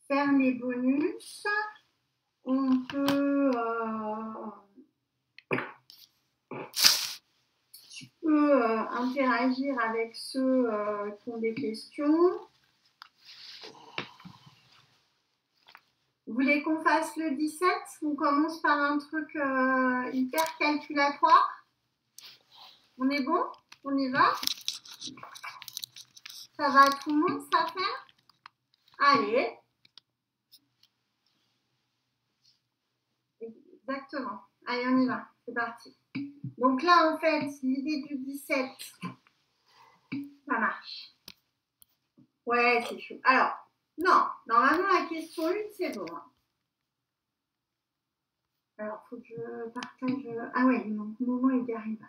faire les bonus. On peut... tu peux interagir avec ceux qui ont des questions. Vous voulez qu'on fasse le 17? On commence par un truc hyper calculatoire. On est bon? On y va? Ça va à tout le monde, ça faire? Allez. Exactement. Allez, on y va. C'est parti. Donc là, en fait, l'idée du 17, ça marche. Ouais, c'est chaud. Alors, non, normalement, la question 1, c'est bon. Alors, il faut que je partage... Ah ouais, non, Momo, il arrive.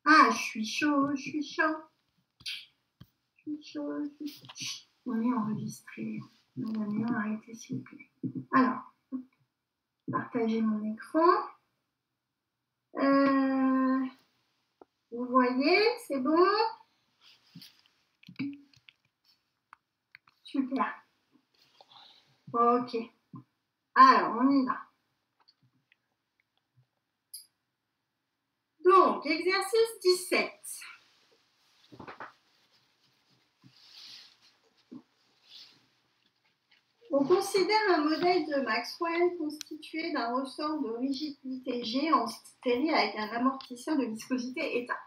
Ah, je suis chaud, je suis chaud. Je suis chaud, je suis chaud. On est enregistré. Madame, arrêtez, s'il vous plaît. Alors, partager mon écran. Vous voyez, c'est bon? Super. Ok. Alors, on y va. Donc, exercice 17. On considère un modèle de Maxwell constitué d'un ressort de rigidité G en série avec un amortisseur de viscosité état.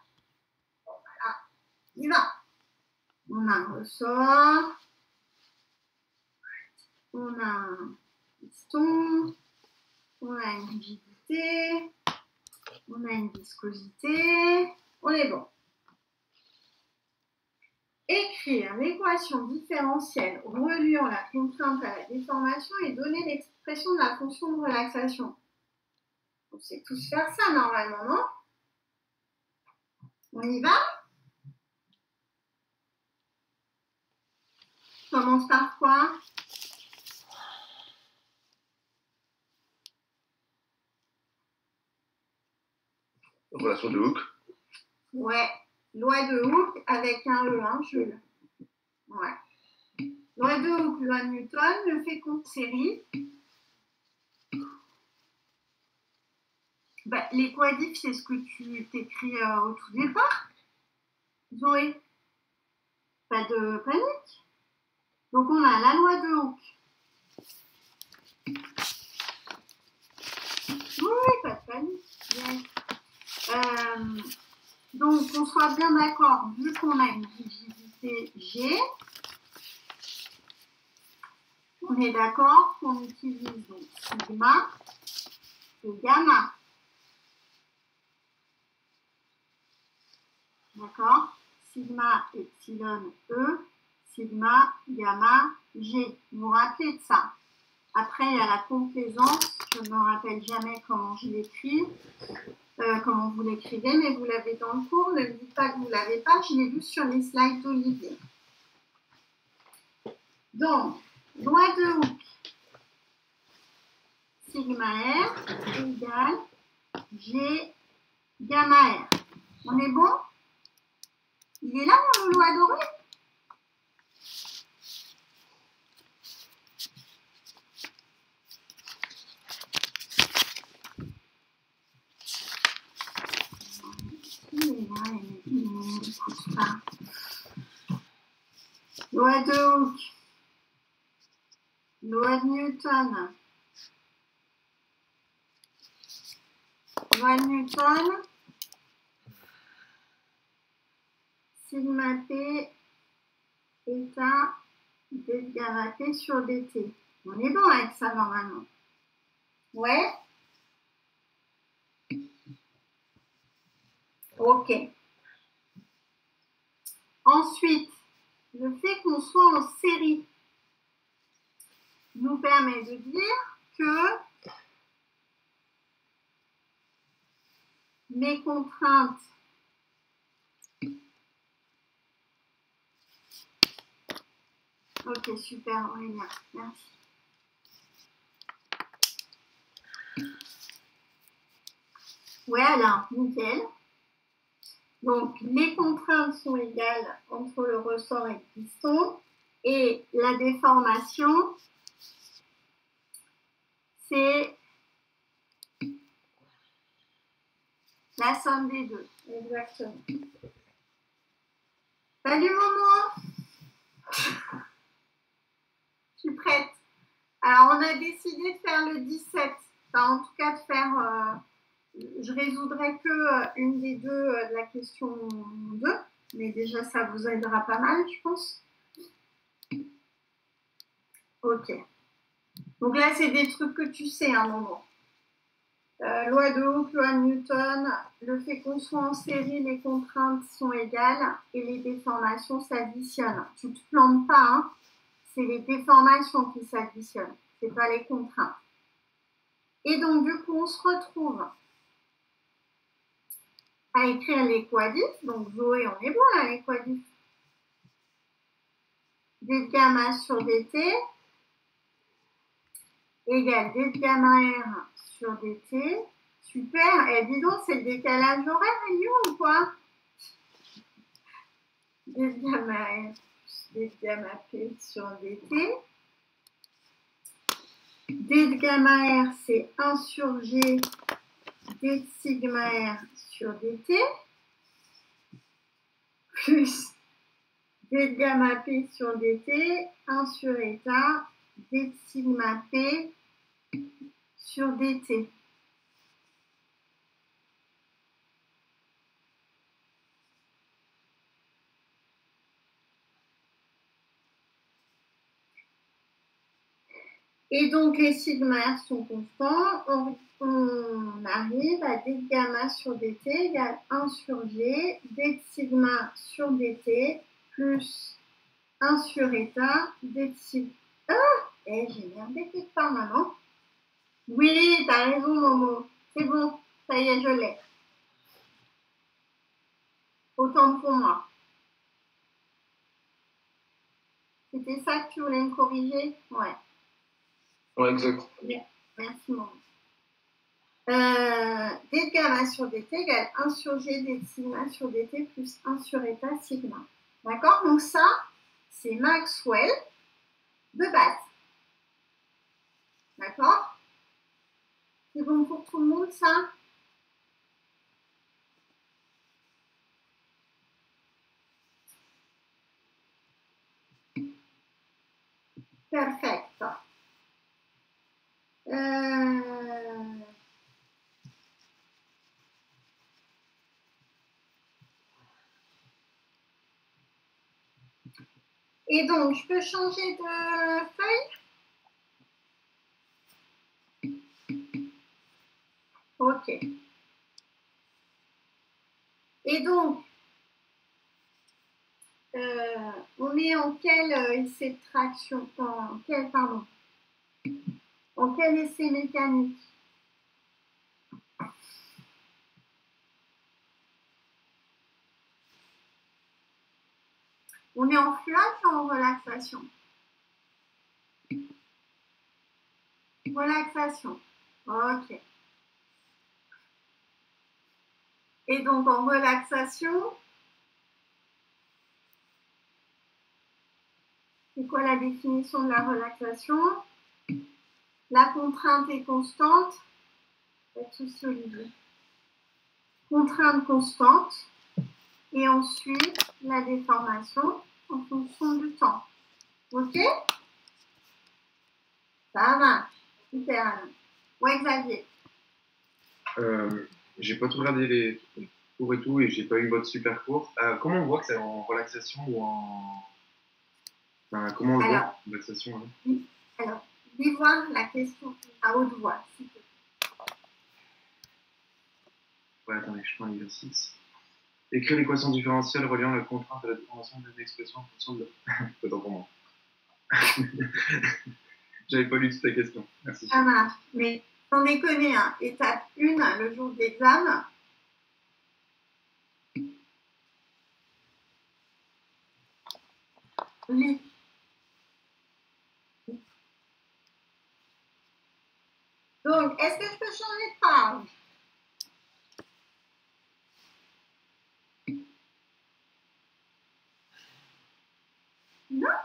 Bon, voilà, on y va. On a un ressort, on a un piston, on a une rigidité, on a une viscosité, on est bon. Écrire l'équation différentielle reliant la contrainte à la déformation et donner l'expression de la fonction de relaxation. On sait tous faire ça normalement, non? On y va? On commence par quoi? Relation de Hooke. Ouais, loi de Hooke avec un E, hein, Jules. Ouais. Loi de Hooke, loi de Newton, le fait compte série. Bah, les quadifs, c'est ce que tu t'écris au tout départ. Zoé, pas de panique. Donc, on a la loi de Hooke. Oui, pas de panique. Yes. Donc, qu'on soit bien d'accord, vu qu'on a une rigidité G, on est d'accord qu'on utilise donc sigma et gamma. D'accord? Sigma, epsilon, E, sigma, gamma, G. Vous vous rappelez de ça? Après, il y a la complaisance. Je ne me rappelle jamais comment je l'écris, comment vous l'écrivez, mais vous l'avez dans le cours. Ne me dites pas que vous ne l'avez pas. Je l'ai vu sur les slides d'Olivier. Donc, loi de Hooke. Sigma R égale G gamma R. On est bon? Il est là, mon loi dorée? Il n'écoute pas. Loi de Hooke. Loi de Newton. Loi de Newton. Sigma P état d gamma P sur dt. On est bon avec ça normalement. Ouais? Ok. Ensuite, le fait qu'on soit en série nous permet de dire que mes contraintes ok, super, Aurélien, merci. Ouais, alors, nickel. Donc, les contraintes sont égales entre le ressort et le piston et la déformation La somme des deux, exactement. Salut Momo. Je suis prête. Alors, on a décidé de faire le 17. Enfin, en tout cas, de faire... je résoudrai que une des deux de la question 2. Mais déjà, ça vous aidera pas mal, je pense. Ok. Donc là, c'est des trucs que tu sais à un moment. Loi de Hooke, loi de Newton, le fait qu'on soit en série, les contraintes sont égales et les déformations s'additionnent. Tu ne te plantes pas, hein, c'est les déformations qui s'additionnent, ce n'est pas les contraintes. Et donc, du coup, on se retrouve à écrire les quadifs. Donc, Zoé, on est bon là, les quadifs. D de gamma sur dt égale d de gamma r sur dt. Super. Et dis donc, c'est le décalage horaire, Lyon, ou quoi? D de gamma r plus d de gamma p sur dt. D de gamma r, c'est 1 sur g d de sigma r sur dt. Plus d de gamma p sur dt, 1 sur eta, d de sigma p sur dt. Et donc, les sigma r sont constants. On arrive à d de gamma sur dt égale 1 sur g, d de sigma sur dt, plus 1 sur eta, d de sigma... Ah, j'ai merdé quelque part, maman. Oui, t'as raison, Momo. C'est bon, ça y est, je l'ai. Autant pour moi. C'était ça que tu voulais me corriger? Ouais. Ouais, exact. Bien. Merci, Momo. D de gamma sur dt égale 1 sur g d de sigma sur dt plus 1 sur eta sigma. D'accord? Donc ça, c'est Maxwell de base. D'accord? C'est bon pour tout le monde, ça? Perfect. Et donc, je peux changer de feuille? Ok. Et donc, on est en quel essai de traction? En quel essai mécanique? On est en fluage ou en relaxation? Relaxation. Ok. Et donc, en relaxation, c'est quoi la définition de la relaxation? La contrainte est constante. Pas de souci, Olivier. Contrainte constante. Et ensuite, la déformation en fonction du temps. Ok? Ça va. Super, Alain. Ouais, Xavier. J'ai pas tout regardé les cours et tout, et j'ai pas eu votre super cours. Comment on voit que c'est en relaxation ou en... Enfin, comment on le voit en relaxation, hein? Alors, dis voir la question à haute voix, s'il te plaît. Ouais, attendez, je prends l'exercice. Écrire l'équation différentielle reliant la contrainte à la déformation d'une expression en fonction de... Attends pour moi. J'avais pas lu toute la question. Merci. Ça marche. Mais sans déconner, hein, étape 1, le jour de l'examen. Lis. Donc, est-ce que je peux changer de page? Non?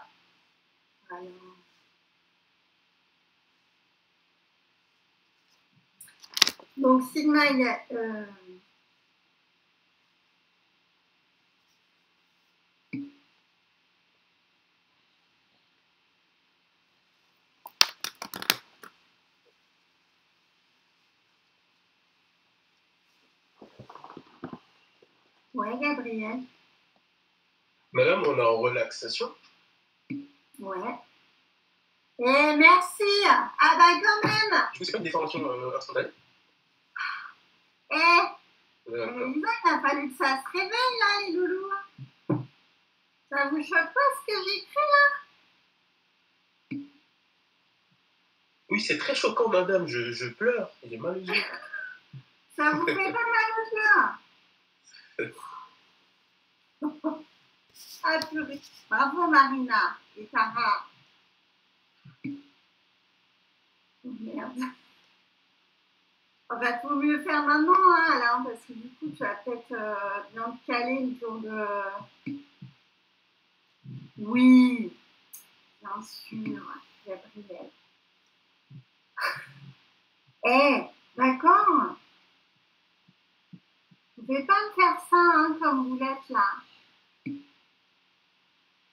Alors. Donc, sigma égale... Ouais, Gabriel. Madame, on est en relaxation. Ouais. Et merci. Ah bah quand même. Du coup, c'est pas une déformation instantanée. Il a fallu que ça se réveille là, les loulous. Ça vous choque pas ce que j'écris là? Oui, c'est très choquant, madame. Je pleure. Il est mal aux yeux. Ça vous fait pas mal aux yeux? Ah purée. Bravo Marina et Tara. Oh, merde. Enfin, faut mieux faire maintenant, hein, Alain, parce que du coup, tu vas peut-être bien te caler le jour de... Oui, bien sûr, Gabriel. D'accord. Vous ne pouvez pas me faire ça, hein, comme vous l'êtes là.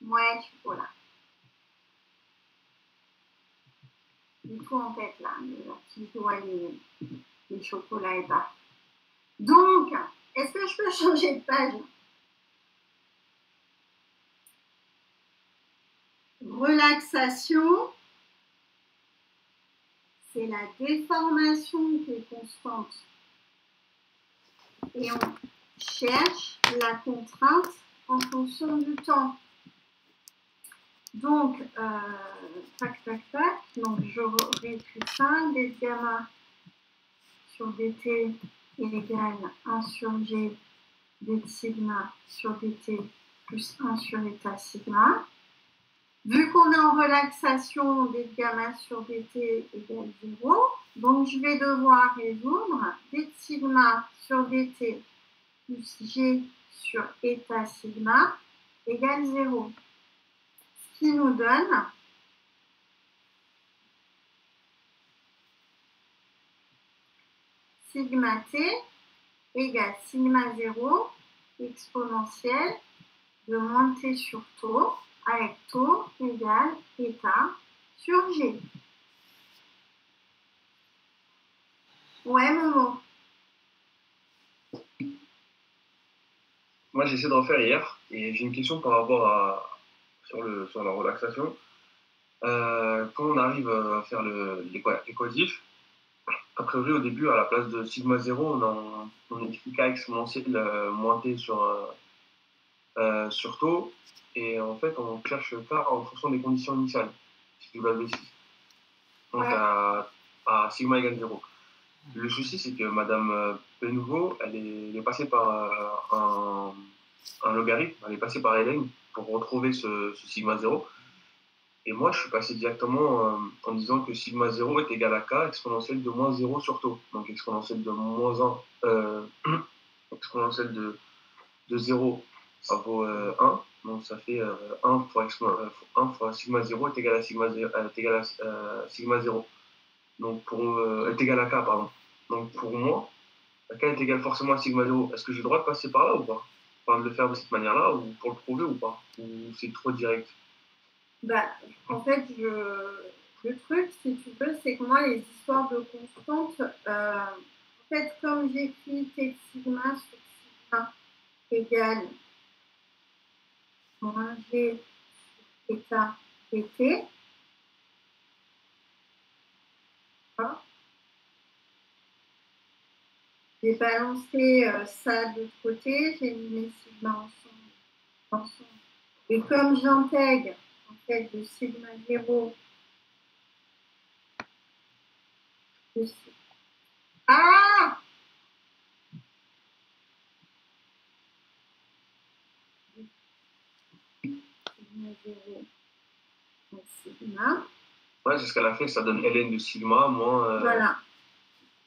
Ouais, chocolat. Du coup, en tête, là, la petite doigt, les chocolats et pas. Donc, est-ce que je peux changer de page? Relaxation, c'est la déformation qui est constante. Et on cherche la contrainte en fonction du temps. Donc, tac, tac, tac. Donc, je réécris ça. D gamma sur dt égale 1 sur g d sigma sur dt plus 1 sur eta sigma. Vu qu'on est en relaxation, d gamma sur dt égale 0, donc je vais devoir résoudre d sigma sur dt plus g sur eta sigma égale 0. Ce qui nous donne sigma t égale sigma 0 exponentielle de moins t sur taux avec taux égale eta sur g. Ouais, Momo. Moi, j'ai essayé de refaire hier et j'ai une question par rapport sur la relaxation. Quand on arrive à faire l'équatif, a priori, au début, à la place de sigma 0, on écrit k exponentielle moins t sur taux. Et en fait, on cherche k en fonction des conditions initiales, si tu l'avais ici. Donc, Ouais. à sigma égale 0. Le souci, c'est que Madame Benouveau, elle est passée par un logarithme, elle est passée par Hélène pour retrouver ce sigma 0. Et moi, je suis passé directement en disant que sigma 0 est égal à k exponentielle de moins 0 sur taux. Donc exponentielle de moins 1, exponentielle de 0, ça vaut 1. Donc ça fait 1 fois sigma 0 est égal à sigma 0. Sigma 0. Donc est égal à k, pardon. Donc pour moi, k est égal forcément à sigma 0. Est-ce que j'ai le droit de passer par là ou pas? Enfin, de le faire de cette manière-là ou pour le prouver ou pas? Ou c'est trop direct? Bah, en fait, le truc, si tu veux, c'est que moi, les histoires de constantes, en fait, comme j'écris t sigma sur sigma égale moins g sur eta dt, j'ai balancé ça de l'autre côté, j'ai mis mes sigma ensemble. Et comme j'intègre en fait de sigma 0 de ah sigma 0 de sigma. Ouais, c'est ce qu'elle a fait, ça donne ln de sigma moins. Voilà.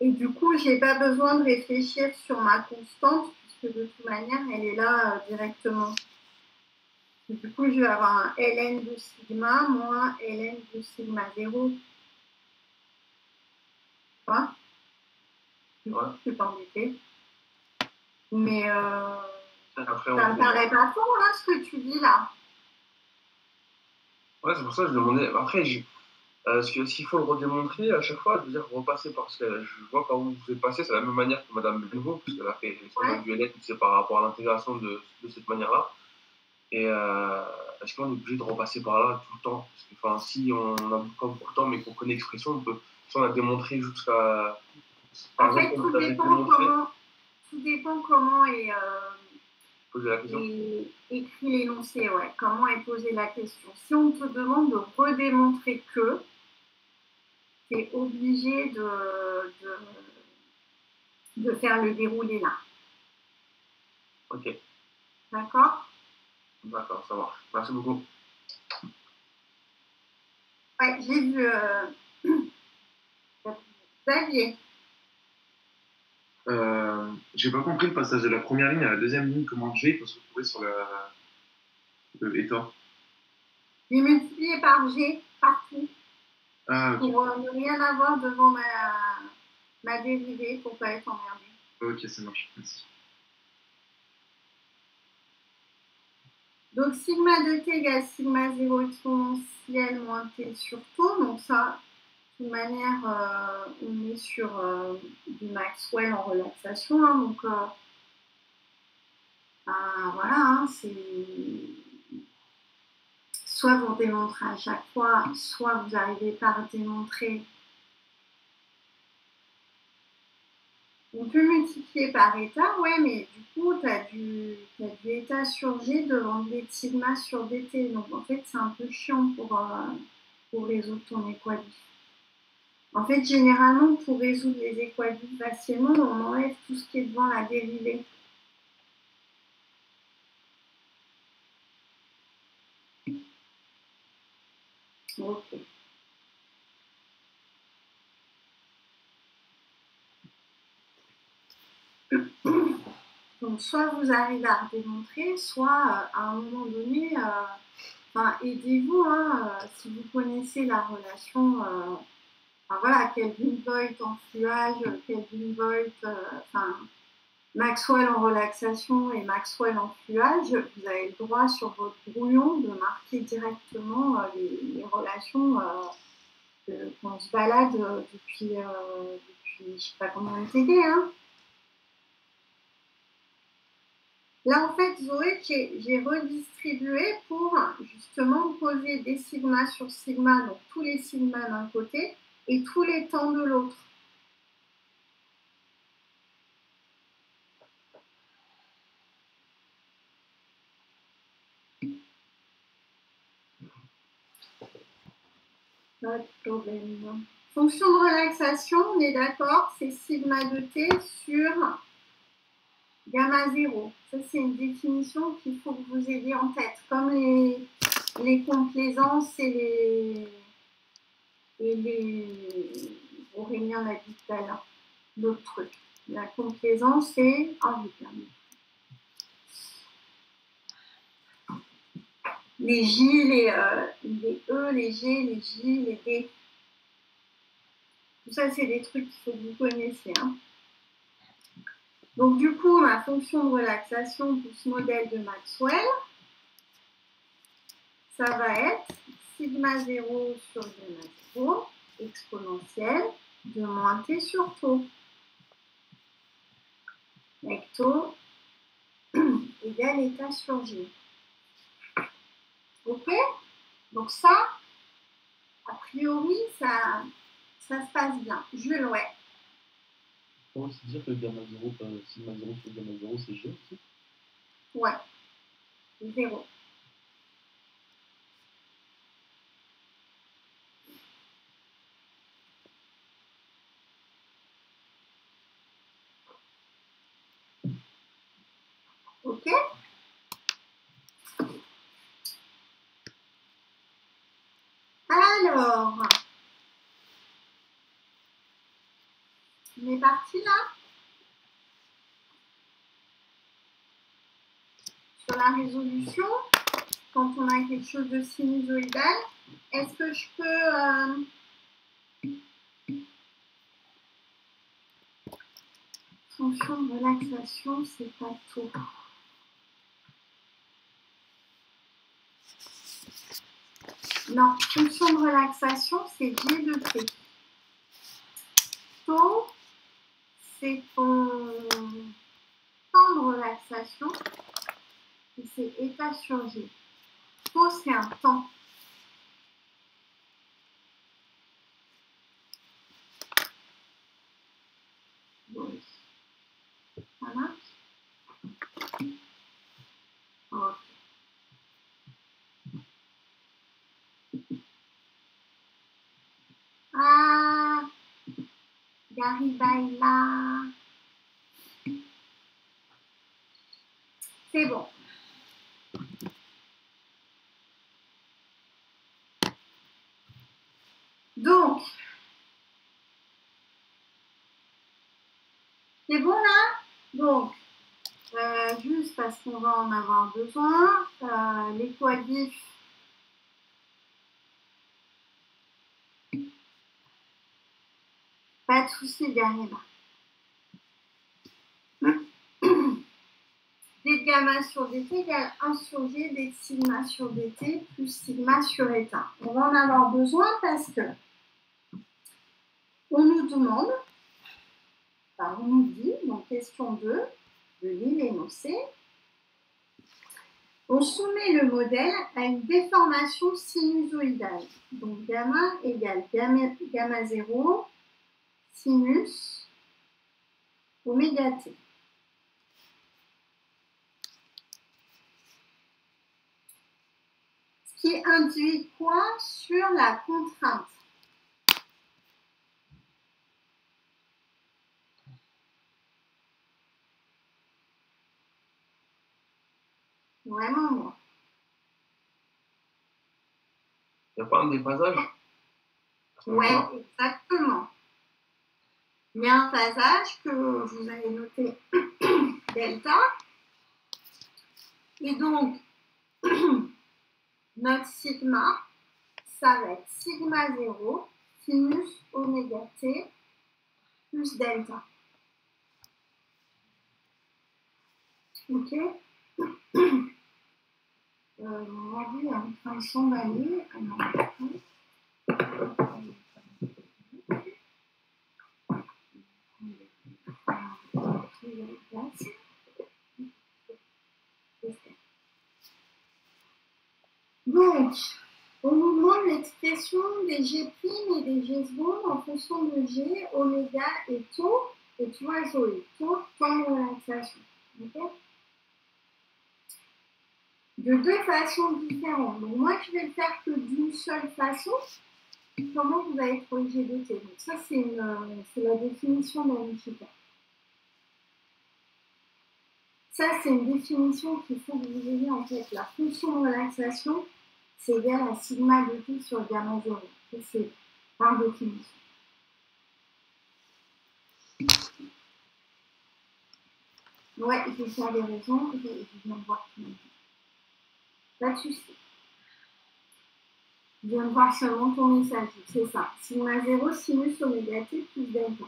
Et du coup, je n'ai pas besoin de réfléchir sur ma constante, puisque de toute manière, elle est là directement. Et du coup, je vais avoir un ln de sigma moins ln de sigma 0. Tu vois? Du coup, je ne suis pas embêtée. Mais Après, ça me paraît pas faux, hein, ce que tu dis là. Ouais, c'est pour ça que je demandais. Après, Est-ce qu'il faut le redémontrer à chaque fois, de dire repasser parce que je vois quand vous êtes passé, c'est la même manière que Mme Benvo, puisqu'elle a fait son duelette, c'est par rapport à l'intégration de cette manière-là. Et est-ce qu'on est obligé de repasser par là tout le temps? Parce que, enfin, si on a beaucoup de temps, mais qu'on connaît l'expression, on peut, si on a démontré jusqu'à. En fait, tout dépend comment est écrit l'énoncé, ouais. Comment est posée la question. Si on te demande de redémontrer que, tu es obligé de faire le déroulé là. Ok. D'accord? D'accord, ça marche. Merci beaucoup. Ouais, j'ai vu. Xavier. J'ai pas compris le passage de la première ligne à la deuxième ligne. Comment G peut se retrouver sur le état? J'ai multiplié par G partout. Ah, okay. Pour ne rien avoir devant ma dérivée pour pas être emmerdée. Ok, ça marche. Merci. Donc, sigma de t égale sigma 0 exponentielle moins t sur taux. Donc, ça, de toute manière, on est sur du Maxwell en relaxation. Hein, donc, voilà, hein, c'est soit vous démontrez à chaque fois, soit vous n'arrivez pas à démontrer. On peut multiplier par état, ouais, mais du coup, tu as du état sur G devant des sigma sur dt. Donc, en fait, c'est un peu chiant pour résoudre ton équation. En fait, généralement, pour résoudre les équations facilement, on enlève tout ce qui est devant la dérivée. Ok. Donc, soit vous arrivez à démontrer, soit à un moment donné, aidez-vous, hein, si vous connaissez la relation, voilà, Kelvin-Voigt en fluage, Kelvin-Voigt, Maxwell en relaxation et Maxwell en fluage, vous avez le droit sur votre brouillon de marquer directement les relations qu'on se balade depuis je ne sais pas combien de TD, hein. Là, en fait, Zoé, j'ai redistribué pour justement poser des sigma sur sigma, donc tous les sigma d'un côté et tous les temps de l'autre. Pas de problème. Fonction de relaxation, on est d'accord, c'est sigma de t sur gamma 0. Ça, c'est une définition qu'il faut que vous ayez en tête. Comme les complaisances et les Aurélien l'a dit tout à l'heure, l'autre truc. La complaisance, c'est... les J, les E, les G, les J, les D. Tout ça, c'est des trucs qu'il faut que vous connaissiez. Hein. Donc, du coup, ma fonction de relaxation pour ce modèle de Maxwell, ça va être sigma 0 sur gamma 0 exponentielle de moins t sur taux. Avec taux égale état sur G. Ok? Donc ça, a priori, ça se passe bien. Jules, ouais. On peut aussi dire que gamma 0, sigma 0 sur gamma 0, c'est G aussi? Ouais. 0. Ok? Alors, on est parti là? Sur la résolution, quand on a quelque chose de sinusoïdal, est-ce que je peux... fonction de relaxation, c'est pas tout. Non, fonction de relaxation, c'est G de T. Taux, c'est ton temps de relaxation. Et c'est état sur G. Taux, c'est un temps. Oui. Ça marche? Ok. Ah, Garibaïla. C'est bon. Donc, c'est bon là? Donc, juste parce qu'on va en avoir besoin, les coadifs. Pas de souci, Gariba. D de gamma sur dt égale 1 sur G d de sigma sur dt plus sigma sur état. On va en avoir besoin parce que on nous demande, on nous dit, dans question 2 de l'île énoncée, on soumet le modèle à une déformation sinusoïdale. Donc gamma égale gamma 0 sinus oméga t. Ce qui induit quoi sur la contrainte? Vraiment, moi. Il n'y a pas un déphasage? Oui, exactement. Il y a un phasage que vous avez noté delta. Et donc, notre sigma, ça va être sigma 0 sinus oméga t plus delta. Ok? Mon ordi est en train de s'emballer. Donc, on nous demande l'expression des G' et des G secondes en fonction de G, oméga et taux. Et tu vois, Zoé, taux, temps de relaxation. Okay? De deux façons différentes. Donc, moi, je vais le faire que d'une seule façon. Comment vous allez trouver G de T? Donc, ça, c'est la définition d'Anichita. Ça, c'est une définition qu'il faut que vous ayez en tête. La fonction de relaxation, c'est égal à sigma de T sur gamma 0. C'est par définition. Ouais, je vais faire des raisons. Je viens de voir tout le monde. Pas de souci. Je viens de voir seulement ton message. C'est ça. Sigma 0 sinus oméga t plus delta.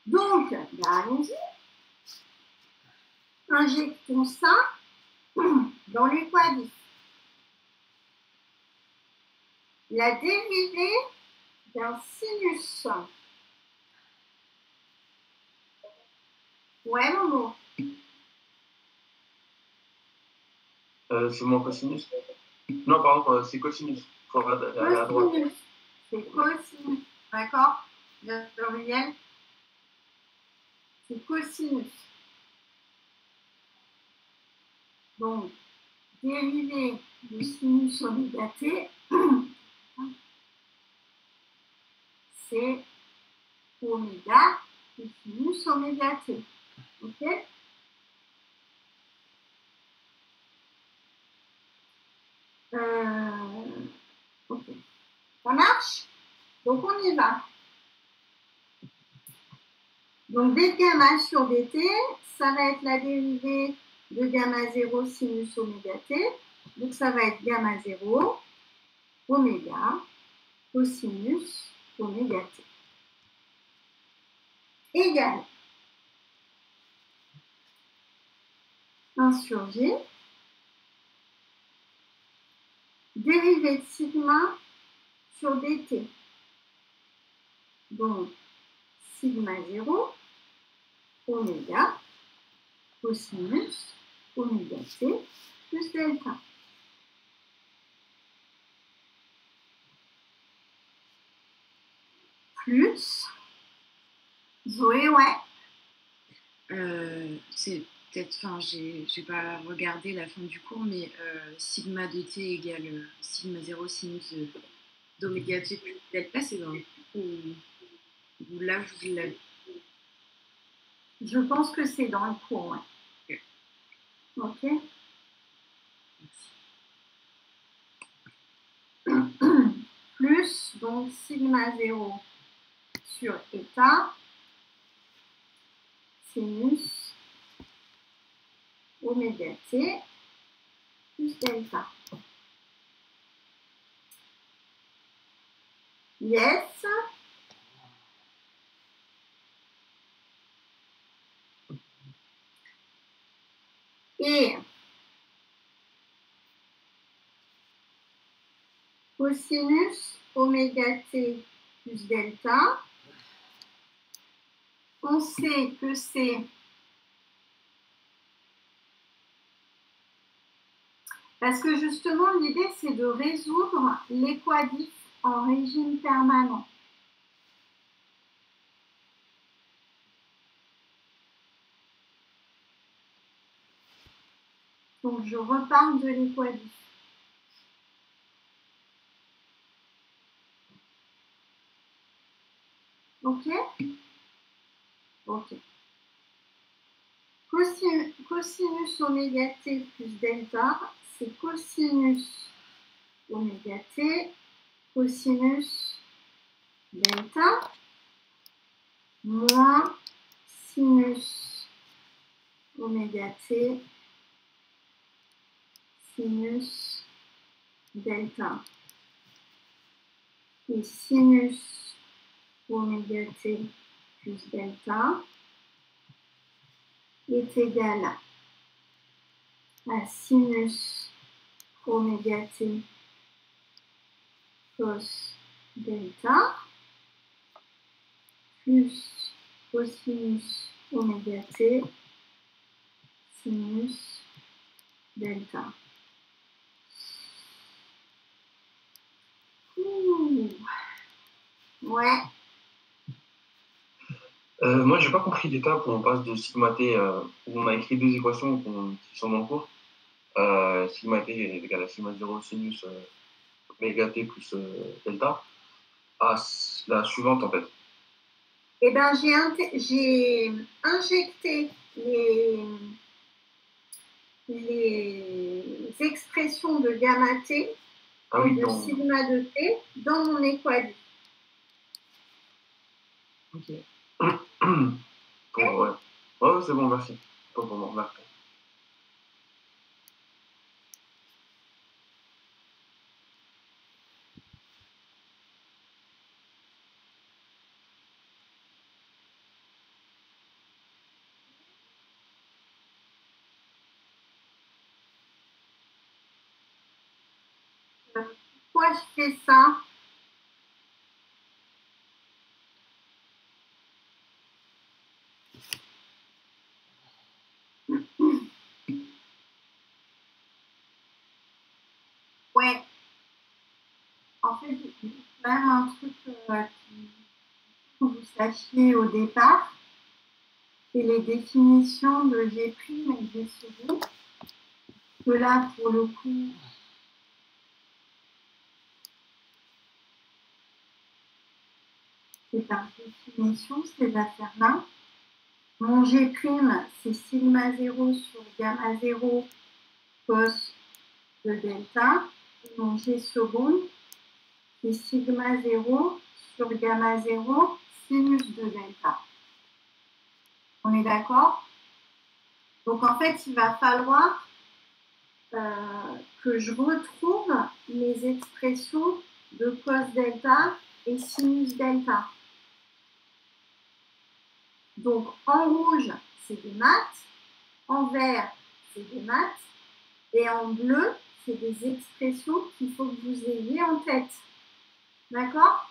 Donc, allons-y. Injectons ça dans les quadifs. La dérivée d'un sinus. Ouais, Momo. C'est mon cosinus. Non, pardon, c'est cosinus. Il faut aller à droite. C'est cosinus. D'accord, Gabriel? C'est cosinus. Donc, dérivée de sinus oméga t, c'est oméga de sinus oméga t. Ok? Ok. Ça marche? Donc, on y va. Donc, d de gamma sur dt, ça va être la dérivée de gamma 0 sinus oméga t. Donc, ça va être gamma 0 oméga cosinus oméga t. Égale 1 sur G dérivée de sigma sur dt. Donc, sigma 0, oméga, cosinus, oméga t, plus delta. Plus, Zoé, ouais. C'est peut-être, enfin, j'ai pas regardé la fin du cours, mais sigma de t égale sigma 0 sinus d'oméga t plus delta, c'est dans le cours où là, vous l'avez. Je pense que c'est dans le cours, ouais. Ok. Plus, donc, sigma 0 sur eta, sinus, oméga t, plus delta. Yes. Et cosinus oméga t plus delta, on sait que c'est parce que justement l'idée c'est de résoudre les quadifs en régime permanent. Donc je reparle de l'équadif. Ok? Ok. Cosinus oméga t plus delta, c'est cosinus oméga t, cosinus delta, moins sinus oméga t, sinus delta. Et sinus oméga t plus delta est égal à sinus oméga t cos delta plus cosinus oméga t sinus delta. Ouh. Ouais. Moi, j'ai pas compris l'étape où on passe de sigma t, où on a écrit deux équations qui sont dans le cours. Sigma t est égal à sigma 0 sinus oméga t plus delta, à la suivante en fait. Eh bien, j'ai injecté les expressions de gamma t et de sigma de t dans mon équation. Ok. Bon, ouais. Oh, c'est bon, merci. Pas pour m'en remarquer. Pourquoi je fais ça? Ouais. En fait, il y a quand même un truc que vous sachiez au départ, c'est les définitions de G' et G second. Que là, pour le coup, c'est par définition, ces affaires-là. Mon G', c'est sigma 0 sur gamma 0 cos de delta. Et mon G second, c'est sigma 0 sur gamma 0 sinus de delta. On est d'accord? Donc en fait, il va falloir que je retrouve mes expressions de cos delta et sinus delta. Donc en rouge, c'est des maths, en vert, c'est des maths, et en bleu, c'est des expressions qu'il faut que vous ayez en tête. D'accord?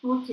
Ok.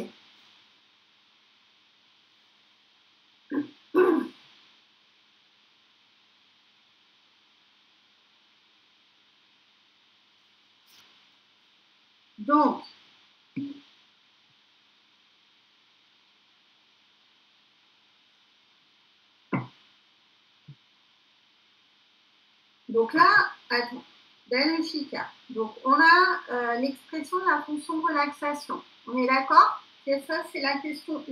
Donc là, attends, Danushika. Donc on a l'expression de la fonction de relaxation. On est d'accord? Et ça, c'est la question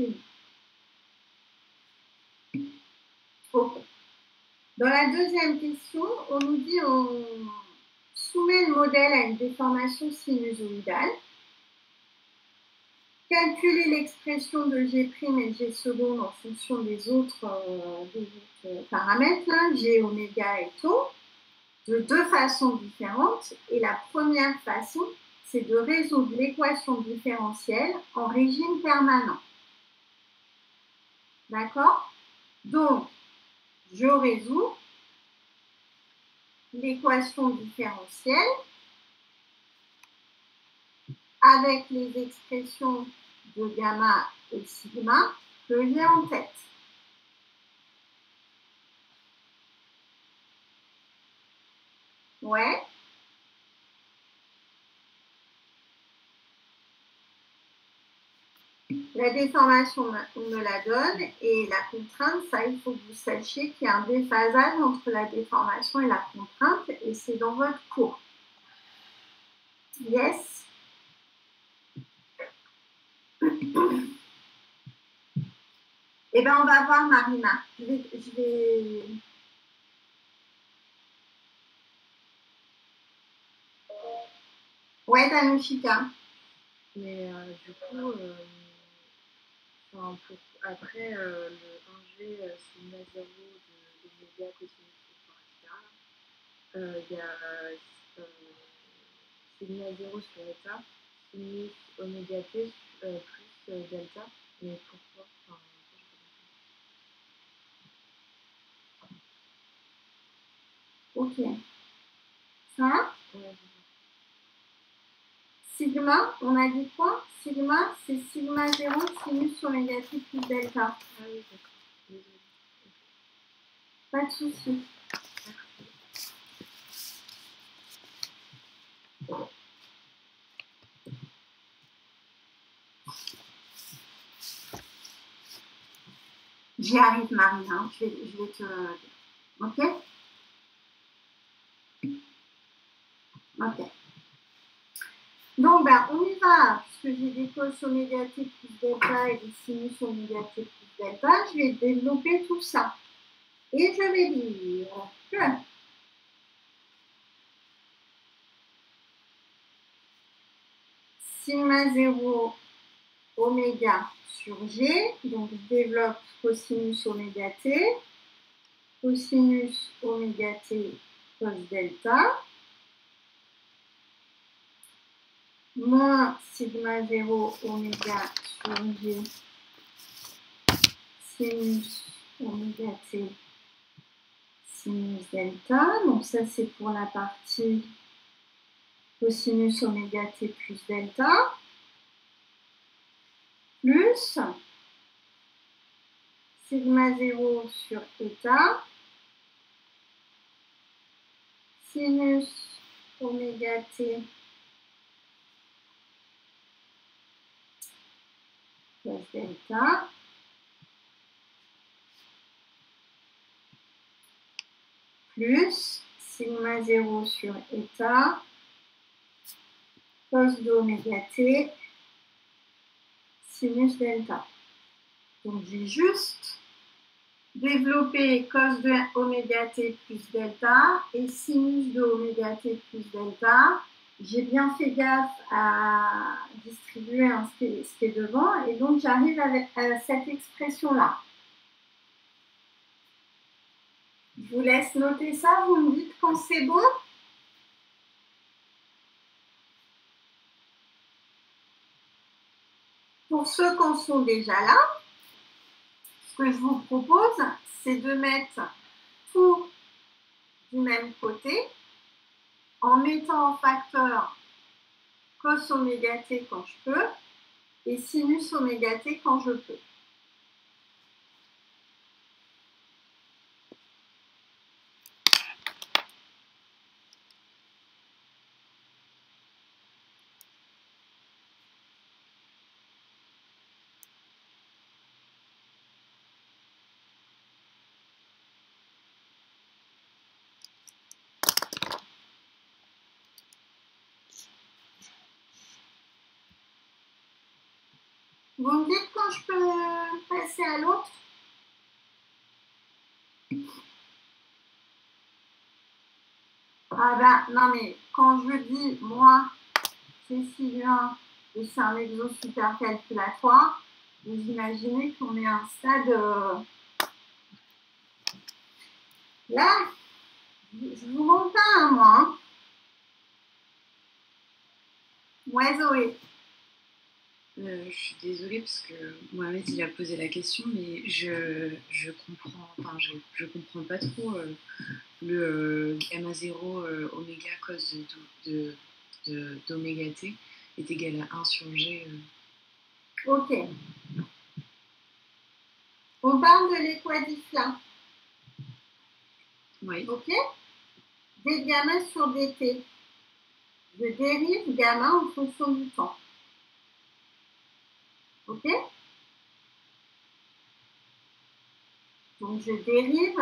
1. Ok. Dans la deuxième question, on nous dit on soumet le modèle à une déformation sinusoïdale. Calculer l'expression de G' et G seconde en fonction des autres paramètres, là, G, oméga et tau, de deux façons différentes. Et la première façon, c'est de résoudre l'équation différentielle en régime permanent. D'accord? Donc, je résous l'équation différentielle avec les expressions de gamma et sigma que j'ai en tête. Ouais. La déformation, on me la donne, et la contrainte, ça, il faut que vous sachiez qu'il y a un déphasage entre la déformation et la contrainte, et c'est dans votre cours. Yes. Eh bien, on va voir Marina. Je vais... Ouais, Danushika. Mais du coup, après le 1G sigma 0 de l'oméga cosinus, etc., il y a sigma 0 sur eta, sinus oméga t plus delta. Mais pourquoi? Ok. Ça? Ouais. Sigma, on a dit quoi? Sigma, c'est sigma 0 sinus oméga t plus delta. Ah oui, d'accord. Désolée. Pas de souci. J'y arrive, Marina. Je vais te... Ok? Ok. Donc, ben, on y va. Puisque j'ai des cos oméga t plus delta et des sinus oméga t plus delta, je vais développer tout ça. Et je vais dire que sigma 0 oméga sur G, donc je développe cosinus oméga t, cosinus oméga t cos delta, moins sigma 0 oméga sur G, sinus oméga t sinus delta. Donc ça, c'est pour la partie cosinus oméga t plus delta, plus sigma 0 sur eta, sinus oméga t plus delta, plus sigma 0 sur eta, cos de oméga t, sinus delta. Donc j'ai juste développé cos de oméga t plus delta et sinus de oméga t plus delta. J'ai bien fait gaffe à distribuer ce qui est devant, et donc j'arrive à cette expression-là. Je vous laisse noter ça, vous me dites quand c'est bon. Pour ceux qui en sont déjà là, ce que je vous propose, c'est de mettre tout du même côté en mettant en facteur cos oméga t quand je peux et sinus oméga t quand je peux. Vous me dites quand je peux passer à l'autre? Ah ben, non mais quand je dis, moi, Cécilien, et c'est un exo super calculatoire, vous imaginez qu'on est à un stade... Là, je vous mens pas, hein, moi. Hein. Ouais, Zoé. Je suis désolée parce que Mohamed il a posé la question, mais je comprends pas trop le gamma 0 oméga cos d'oméga t est égal à 1 sur g. Ok. On parle de l'équadif là. Oui. Ok. D gamma sur dt. Je dérive gamma en fonction du temps. Ok. Donc je dérive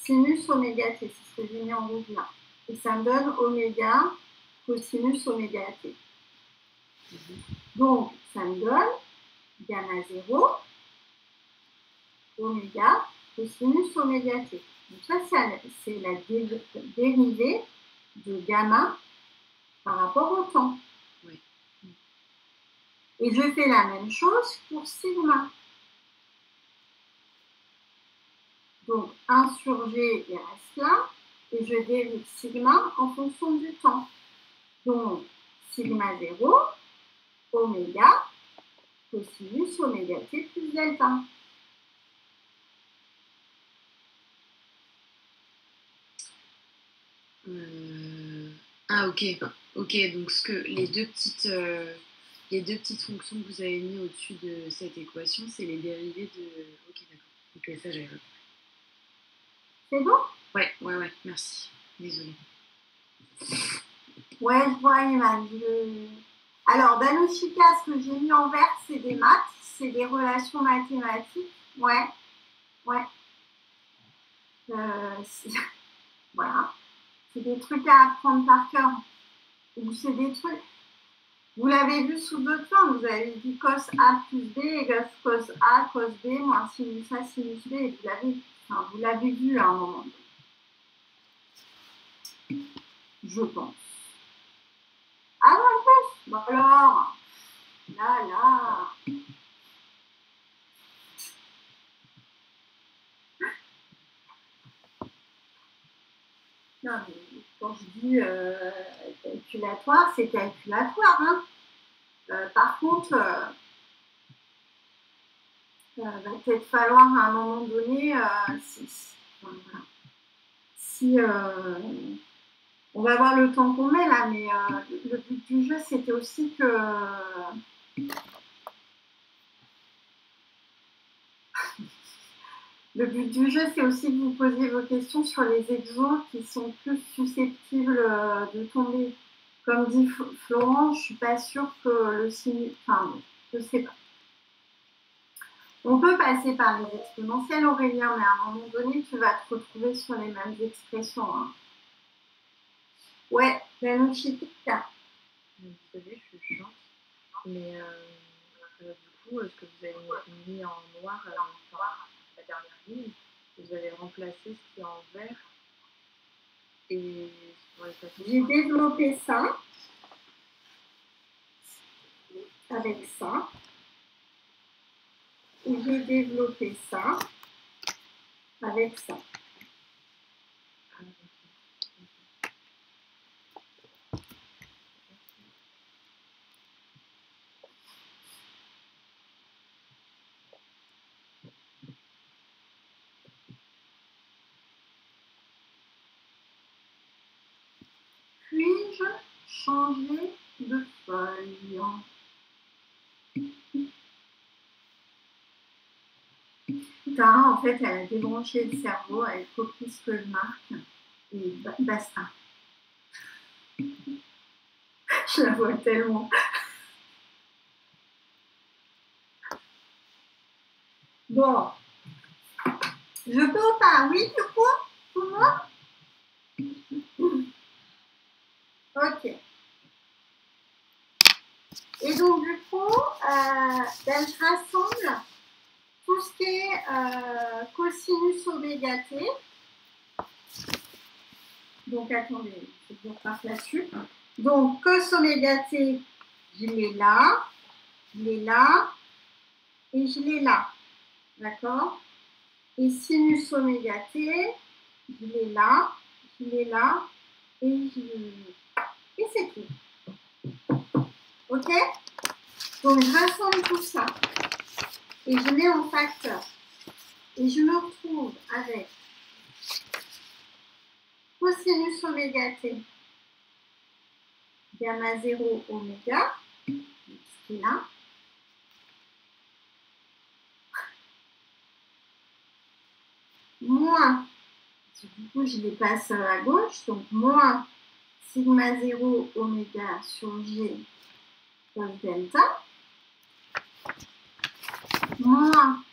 sinus oméga t, c'est ce que j'ai mis en rouge là. Et ça me donne oméga cosinus oméga t. Donc ça me donne gamma 0 oméga cosinus oméga t. Donc ça c'est la dérivée de gamma par rapport au temps. Oui. Et je fais la même chose pour sigma. Donc 1 sur g, il reste là, et je dérive sigma en fonction du temps. Donc sigma 0, oméga, cosinus oméga t plus delta. Ah ok, ok, donc les deux petites fonctions que vous avez mis au-dessus de cette équation, c'est les dérivés de... Ok, d'accord. Ok, ça j'ai... C'est bon? Ouais, merci. Désolée. Ouais, je vois, Iman. Alors, Danushika, ce que j'ai mis en vert, c'est des maths, c'est des relations mathématiques. Ouais. Voilà. C'est des trucs à apprendre par cœur. Ou c'est des trucs... Vous l'avez vu sous d'autres formes. Vous avez dit cos A plus B égale cos A, cos B, moins sinus A, sinus B. Et vous l'avez vu à un moment donné. Je pense. Ah non, en plus. Bon alors, là. Non, mais quand je dis calculatoire, c'est calculatoire. Hein. Par contre, va peut-être falloir à un moment donné, si on va voir le temps qu'on met là, mais le but du jeu, c'était aussi que le but du jeu, c'est aussi que vous posiez vos questions sur les exos qui sont plus susceptibles de tomber. Comme dit Florent, je ne suis pas sûre que le signe... Enfin, je ne sais pas. On peut passer par les exponentielles, Aurélien, mais à un moment donné, tu vas te retrouver sur les mêmes expressions. Hein. Ouais, la Nuchita. Vous savez, je suis chiante, mais du coup, ce que vous avez mis en noir, la dernière ligne, vous avez remplacé ce qui est en vert. Et j'ai développé ça avec ça. Et j'ai développé ça avec ça. vais-je changer de feuille? Tara, en fait, elle a débranché le cerveau, elle copie ce que je marque et basta. Je la vois tellement. Bon. Je peux ou pas? Oui, du coup? Tout le monde? Ok. Et donc, du coup, je rassemble tout ce qui est cosinus oméga t. Donc, attendez, je vais repartir là-dessus. Donc, cos oméga t, je l'ai là, je l'ai là, et je l'ai là. D'accord? Et sinus oméga t, je l'ai là, je l'ai là, et je l'ai là. Et c'est tout. Ok? Donc, je rassemble tout ça. Et je mets en facteur. Et je me retrouve avec cosinus oméga t, gamma 0 oméga, ce qui est là. Moins, du coup, je les passe à gauche, donc moins sigma 0 oméga sur G cos delta, moins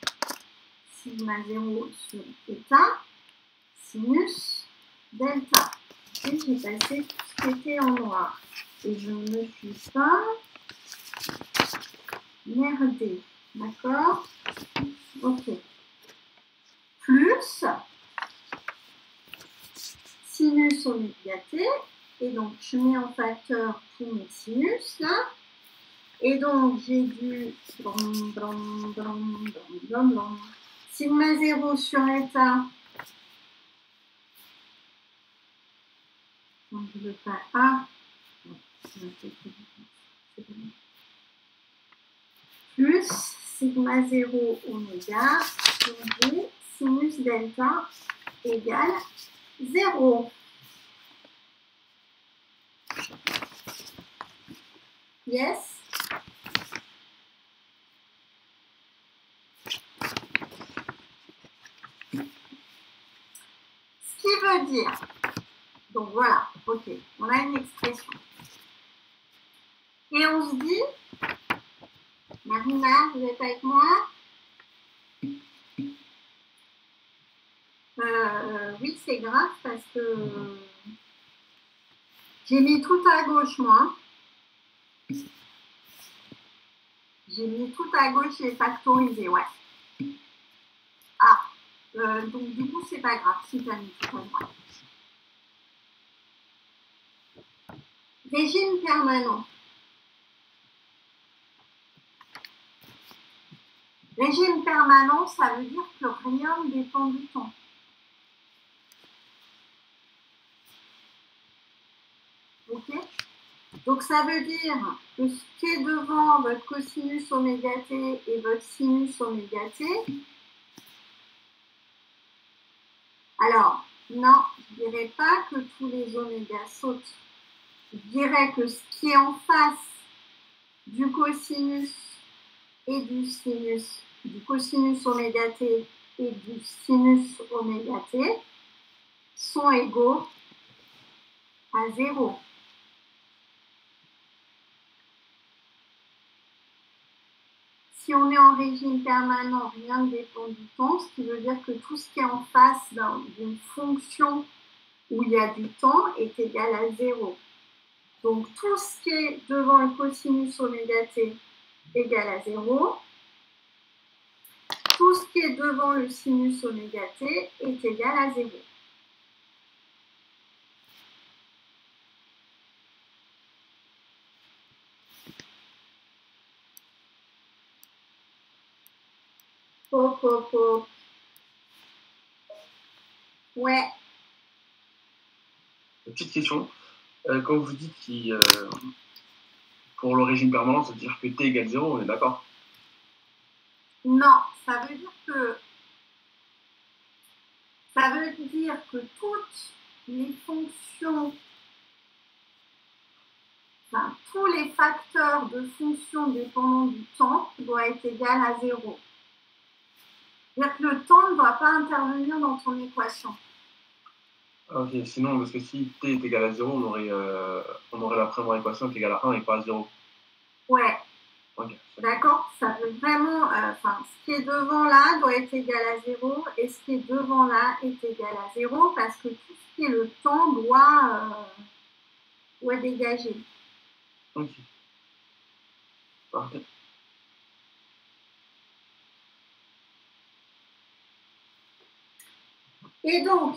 sigma 0 sur θ, sinus delta. Et j'ai passé tout ce qui était en noir. Et je ne me suis pas merdée. D'accord? Ok. Plus sinus oméga t. Et donc, je mets en facteur tous mes sinus là. Et donc, j'ai du sigma 0 sur θ. Donc, je veux pas A. Plus sigma 0 oméga sur G sinus delta égale 0. Yes? Ce qui veut dire, donc voilà, ok, on a une expression. Et on se dit, Marina, vous êtes avec moi? Oui, c'est grave parce que j'ai mis tout à gauche, moi. J'ai mis tout à gauche, j'ai factorisé, ouais. Ah, donc du coup, c'est pas grave si tu as mis tout à droite. Régime permanent. Régime permanent, ça veut dire que rien ne dépend du temps. Ok? Donc ça veut dire que ce qui est devant votre cosinus oméga t et votre sinus oméga t, alors non, je ne dirais pas que tous les oméga sautent. Je dirais que ce qui est en face du cosinus et du sinus, du cosinus oméga t et du sinus oméga t sont égaux à 0. Si on est en régime permanent, rien ne dépend du temps, ce qui veut dire que tout ce qui est en face d'une fonction où il y a du temps est égal à 0. Donc tout ce qui est devant le cosinus oméga t égal à 0. Tout ce qui est devant le sinus oméga t est égal à 0. Hop, hop, hop. Ouais. Une petite question. Quand vous dites que pour le régime permanent, ça veut dire que t égale 0, on est d'accord? Non, ça veut dire que toutes les fonctions enfin, tous les facteurs de fonction dépendant du temps doivent être égal à 0. C'est-à-dire que le temps ne doit pas intervenir dans ton équation. Ok, sinon, parce que si t est égal à 0, on aurait la première équation qui est égale à 1 et pas à 0. Ouais. Okay. D'accord, ça veut vraiment, enfin, ce qui est devant là doit être égal à 0 et ce qui est devant là est égal à 0 parce que tout ce qui est le temps doit dégager. Ok. Parfait. Et donc,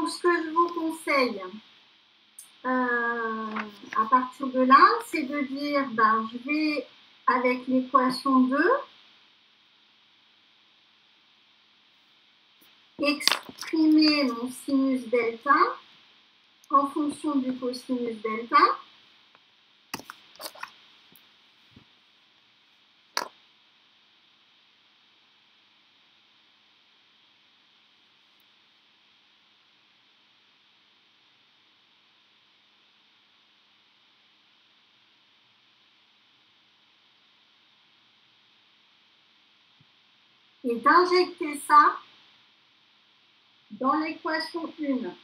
ce que je vous conseille à partir de là, c'est de dire, ben, je vais avec l'équation 2 exprimer mon sinus delta en fonction du cosinus delta. Et d'injecter ça dans l'équation 1.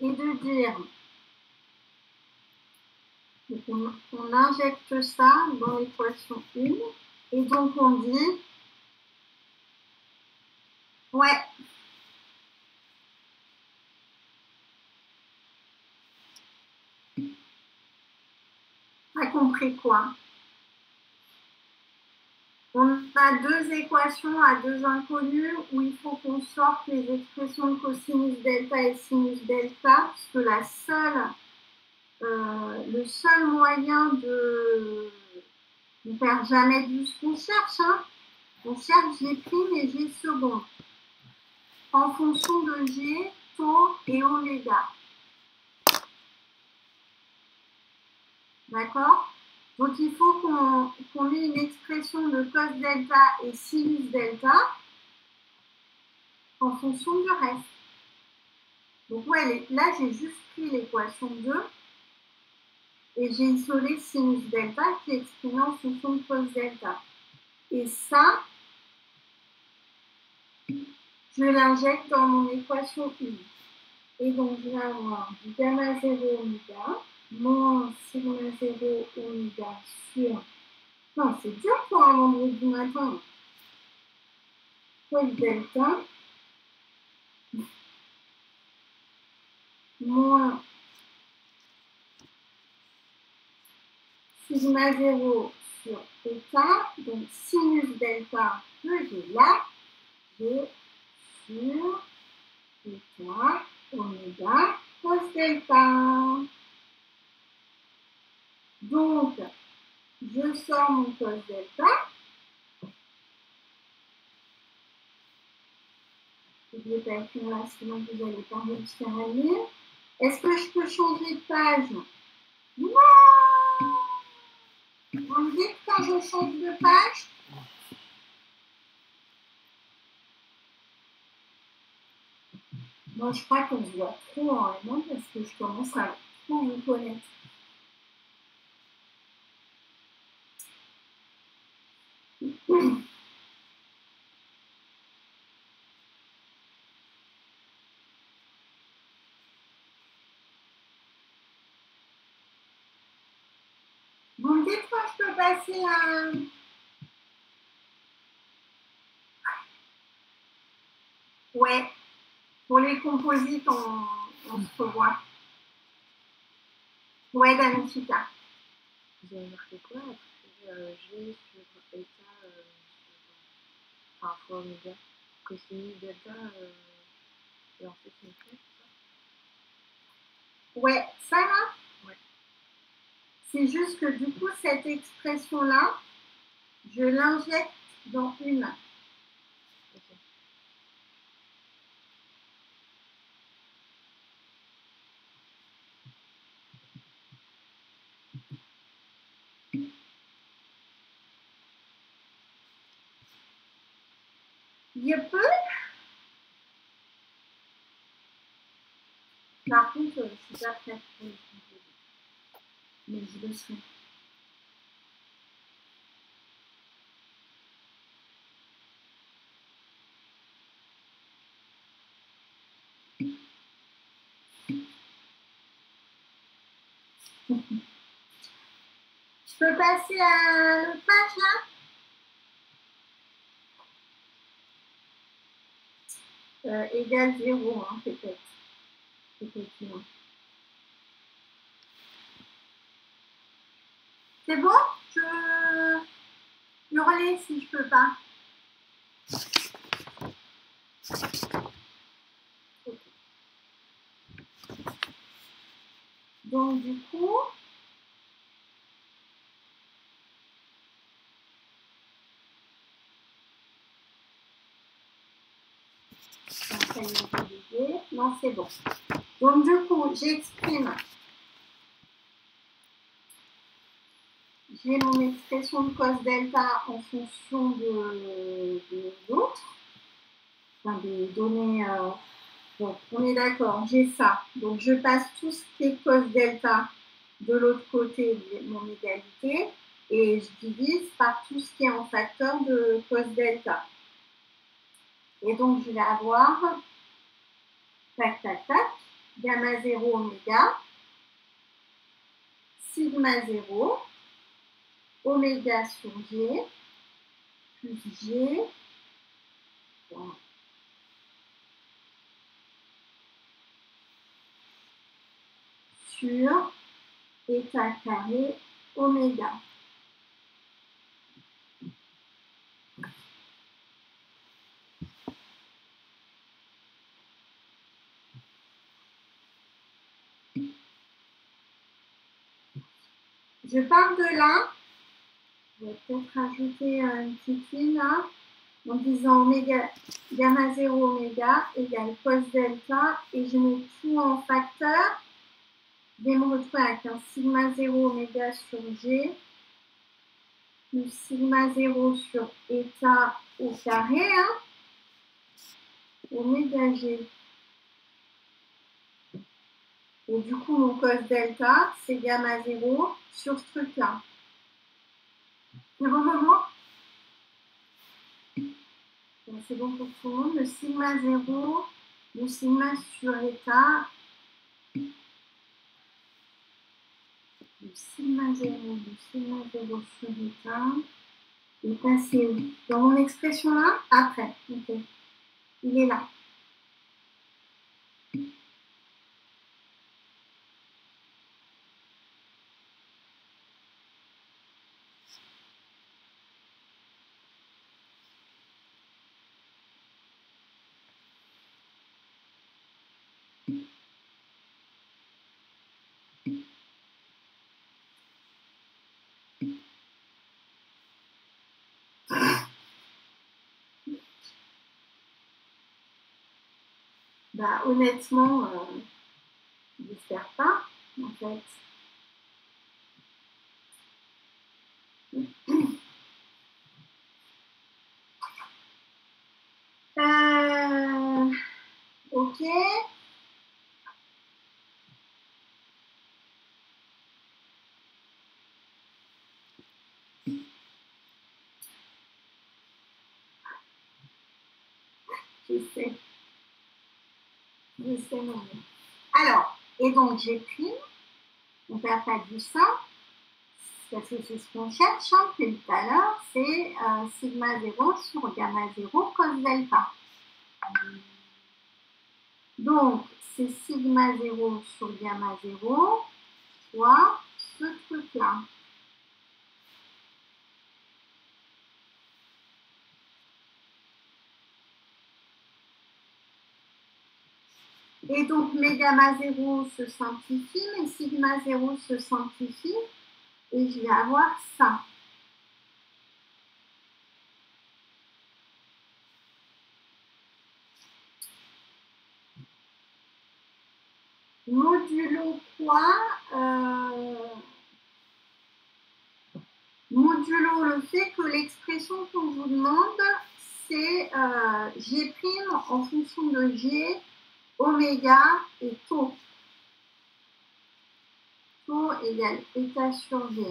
Et de dire, on injecte ça dans l'équation 1, et donc on dit, ouais, t'as compris quoi? On a deux équations à deux inconnus où il faut qu'on sorte les expressions de cosinus delta et sinus delta, parce que le seul moyen de ne faire jamais du ce qu'on cherche, hein, on cherche G' et G second en fonction de G, tau et oméga. D'accord? Donc il faut qu'on ait une expression de cos delta et sinus delta en fonction du reste. Donc ouais, là j'ai juste pris l'équation 2 et j'ai isolé sinus delta qui est exprimé en fonction de cos delta. Et ça, je l'injecte dans mon équation 1. Et donc je vais avoir du gamma 0 oméga moins sigma 0 oméga sur... Non, c'est dur pour un vendredi matin. Cos delta moins sigma 0 sur θ, donc sinus delta que j'ai là, j'ai sur θ oméga cos delta. Donc, je sors mon cos delta. Je vais pas écrire là, sinon vous n'allez pas réussir à lire. Est-ce que je peux changer de page? Non! Vous me dites quand je change de page? Moi, je crois qu'on se voit trop en M1 parce que je commence à trop vous connaître. Vous me dites quand je peux passer à... Ouais, pour les composites, on se revoit. Ouais, Danushita. Vous avez marqué quoi après G sur état enfin fois oméga cosinus delta et ensuite une flèche, ça? Ouais, ça là? Ouais. C'est juste que du coup, cette expression-là, je l'injecte dans une. Je peux. Par contre, je ne suis pas prête pour le composer. Mais je le serai. Je peux passer à l'autre page là Égal 0, hein, peut-être. Effectivement. C'est bon? Je hurler si je peux pas. Okay. Donc du coup, non, c'est bon. Donc du coup, j'exprime. J'ai mon expression de cos delta en fonction de l'autre, enfin des données. Donc, on est d'accord, j'ai ça. Donc, je passe tout ce qui est cos delta de l'autre côté de mon égalité et je divise par tout ce qui est en facteur de cos delta. Et donc, je vais avoir tac, tac, tac, gamma 0 oméga, sigma 0, oméga sur G, plus G, sur état carré oméga. Je pars de là, je vais peut-être rajouter une petite ligne là, en disant oméga, gamma 0 oméga égale cos delta, et je mets tout en facteur. Je vais me retrouver avec un sigma 0 oméga sur G, plus sigma 0 sur état au carré, hein, oméga G. Et du coup, mon cos delta, c'est gamma 0 sur ce truc-là. C'est bon, maman? C'est bon pour tout le monde. Le sigma 0, le sigma sur état, le sigma 0, le sigma 0 sur état, est passé dans mon expression là, après. Okay. Il est là. Bah, honnêtement, j'espère pas, en fait. Ok. Je sais. Je sais, non. Alors, et donc j'ai pris, on ne perd pas du sein, parce que c'est ce qu'on cherche, hein, depuis tout à l'heure, c'est sigma 0 sur gamma 0 cos delta. Donc, c'est sigma 0 sur gamma 0, soit ce truc-là. Et donc, mes gamma 0 se simplifient, mes sigma 0 se simplifient. et je vais avoir ça. Modulo quoi? Modulo le fait que l'expression qu'on vous demande, c'est G' en fonction de G, oméga et taux. Taux égale état sur G.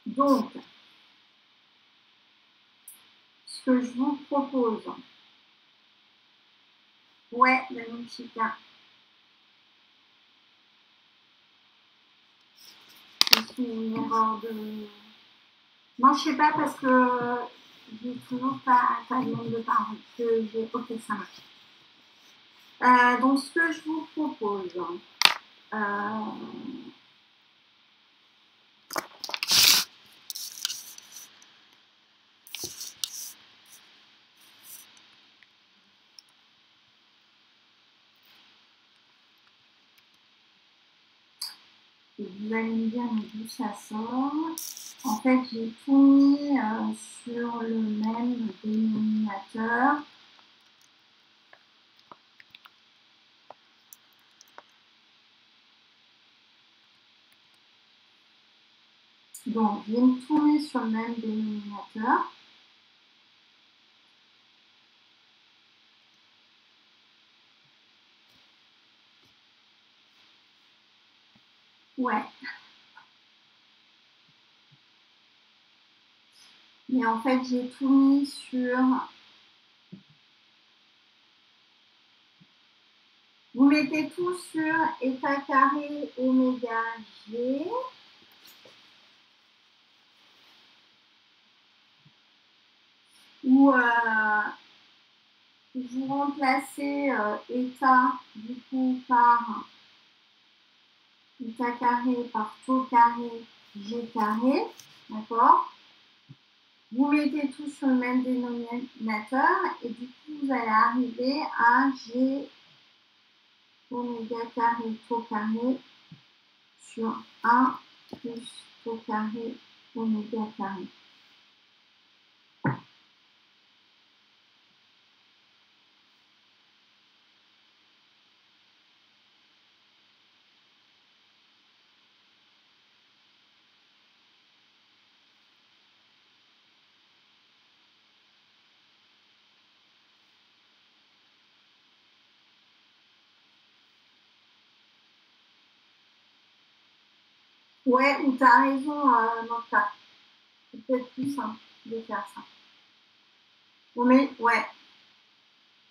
Donc, ce que je vous propose, ouais, magnifique. C'est une erreur de... Non, je sais pas parce que j'ai toujours pas de nombre de parole. Ok, ça marche. Donc, ce que je vous propose, vous allez me dire d'où ça sort. En fait, j'ai tout mis sur le même dénominateur. Donc, je vais tout mettre sur le même dénominateur. Ouais. Mais en fait, j'ai tout mis sur... Vous mettez tout sur état carré oméga G. Ou vous remplacez état du coup par état carré par taux carré G carré. D'accord? Vous mettez tout sur le même dénominateur et du coup, vous allez arriver à G oméga carré taux carré sur 1 plus taux carré oméga carré. Ouais, ou tu as raison, Nanta. C'est peut-être plus simple de faire ça. Bon, mais ouais.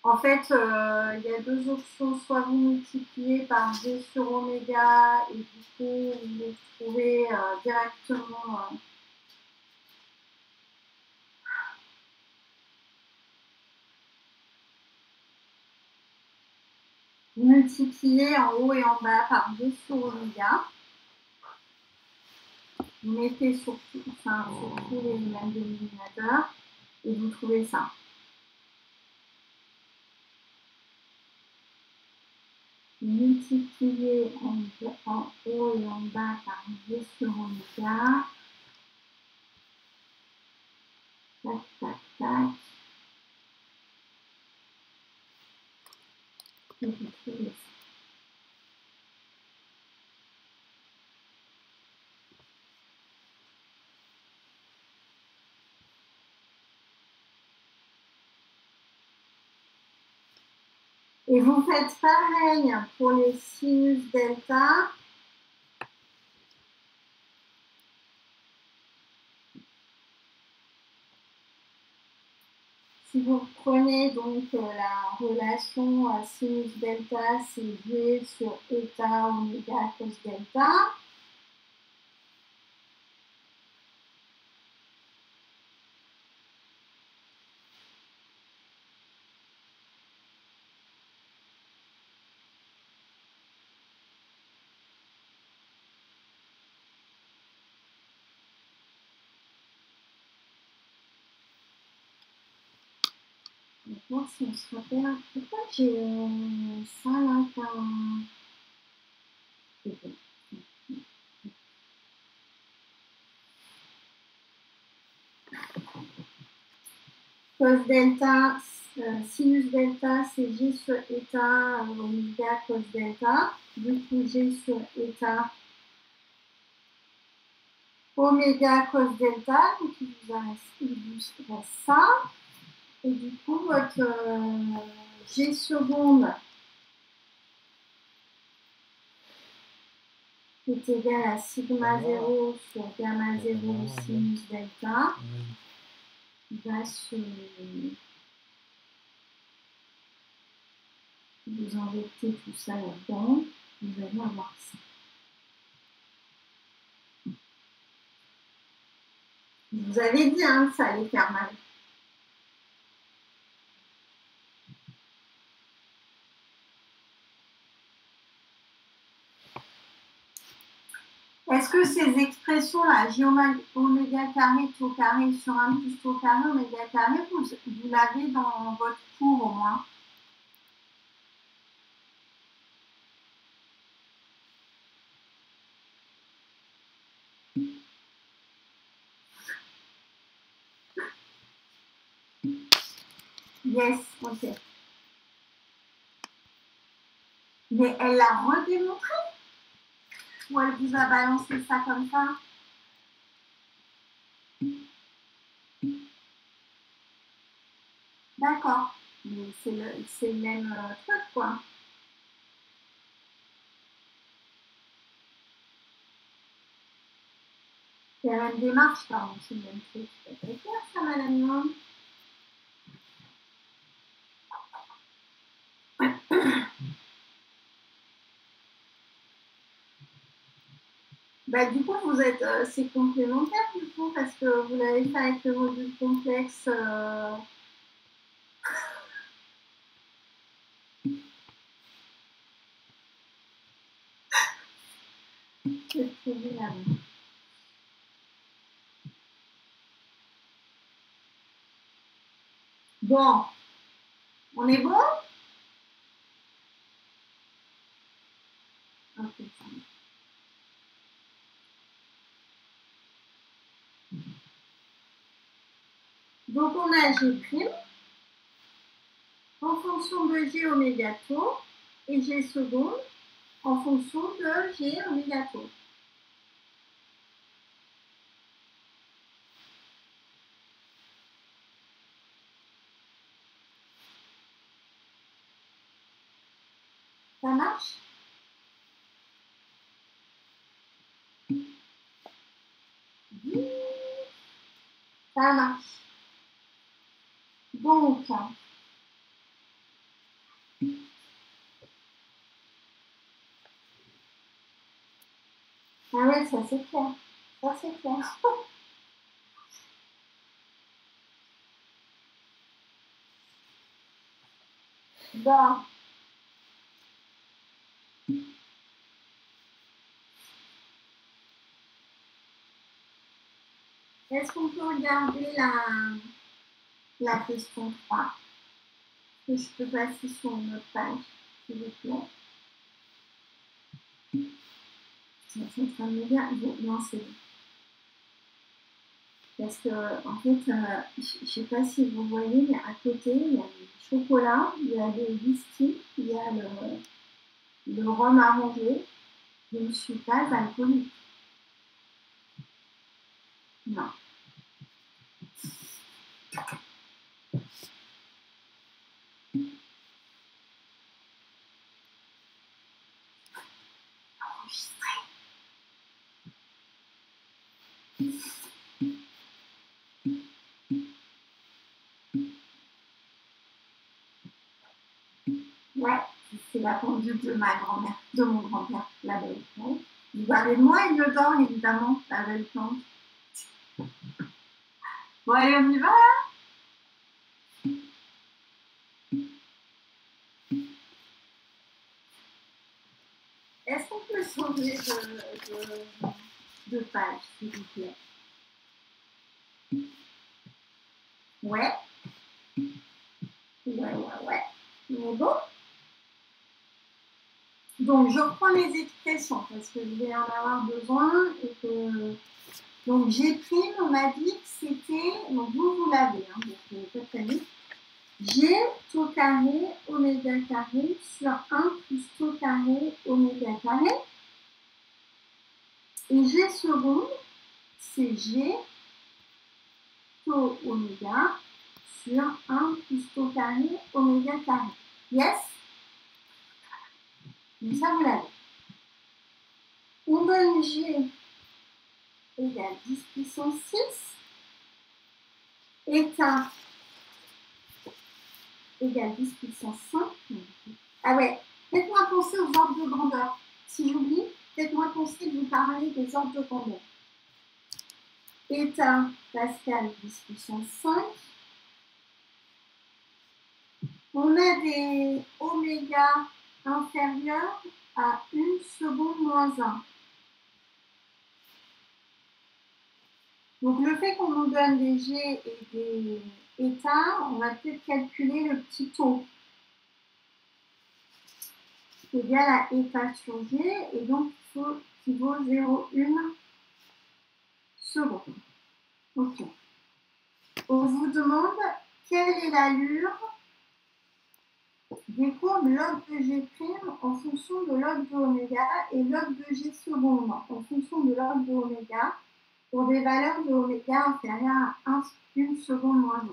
En fait, il y a deux options. Soit vous multipliez par G sur oméga et du coup, vous trouvez directement... multipliez en haut et en bas par G sur oméga. Vous mettez sur tous les mêmes dénominateurs et vous trouvez ça. Multiplier en haut et en bas par G sur oméga. Tac, tac, tac. Et vous trouvez ça. Et vous faites pareil pour les sinus delta. Si vous prenez donc la relation sinus delta, c'est G sur eta oméga cos delta. Maintenant, si on se rappelle, pourquoi j'ai ça là quand... Cos delta, sinus delta, c'est G sur eta, oméga cos delta. Du coup, G sur eta, oméga cos delta. Donc, il vous reste ça. Et du coup, votre G seconde est égal à sigma 0 sur gamma 0 sinus delta. Il va se... Vous injectez tout ça là-dedans. Vous allez avoir ça. Je vous avais dit hein, que ça allait faire mal. Est-ce que ces expressions-là, J oméga carré, tau carré sur 1 plus tau carré, oméga carré, vous l'avez dans votre cours au moins? Yes, ok. Mais elle l'a redémontré? Ou elle vous a balancé ça comme ça? D'accord. Mais c'est le même truc, quoi. C'est la même démarche, pardon, c'est le même truc. C'est très clair, ça, madame. Bah, du coup, vous êtes, c'est complémentaire, du coup, parce que vous l'avez fait avec le module complexe. C'est très bien. Bon, on est bon? Ok, ça va. Donc, on a G' en fonction de G oméga tau et G seconde en fonction de G oméga tau. Ça marche? Ça marche. Donc, ah ouais, ça c'est clair. Ça c'est clair. Bon. Est-ce qu'on peut regarder la question 3? Que je peux passer sur une autre page, s'il vous plaît. Je suis en train de me dire, non, c'est bon. Parce que, en fait, je ne sais pas si vous voyez, mais à côté, il y a du chocolat, il y a des whisky, il y a le rhum arrangé. Je ne suis pas alcoolique. Non. Ouais, c'est la pendule de ma grand-mère, de mon grand-père, la belle plante. Vous parlez de moi, il le dort, évidemment, la belle plante. Bon, allez, on y va, là? Est-ce qu'on peut changer de page, s'il vous plaît? Ouais. Ouais. Mais bon. Donc, je reprends les expressions parce que je vais en avoir besoin. Et que... Donc, G', on m'a dit que c'était... Donc, vous l'avez. Hein, donc, pas très vite. G tau carré oméga carré sur 1 plus tau carré oméga carré. Et G seconde, c'est G tau oméga sur 1 plus tau carré oméga carré. Yes? Donc ça, vous l'avez. On donne G égale 10 puissance 6. État égale 10 puissance 5. Ah ouais, faites-moi penser aux ordres de grandeur. Si j'oublie, faites-moi penser de vous parler des ordres de grandeur. État Pascal 10 puissance 5. On a des oméga inférieurs à 1 seconde moins 1. Donc le fait qu'on nous donne des G et des états, on va peut-être calculer le petit taux. C'est égal à état sur G, et donc qui vaut 0,1 seconde. Ok. On vous demande quelle est l'allure des courbes log de G' en fonction de log de oméga et log de G seconde en fonction de log de oméga pour des valeurs de oméga inférieures à 1 seconde moins 1.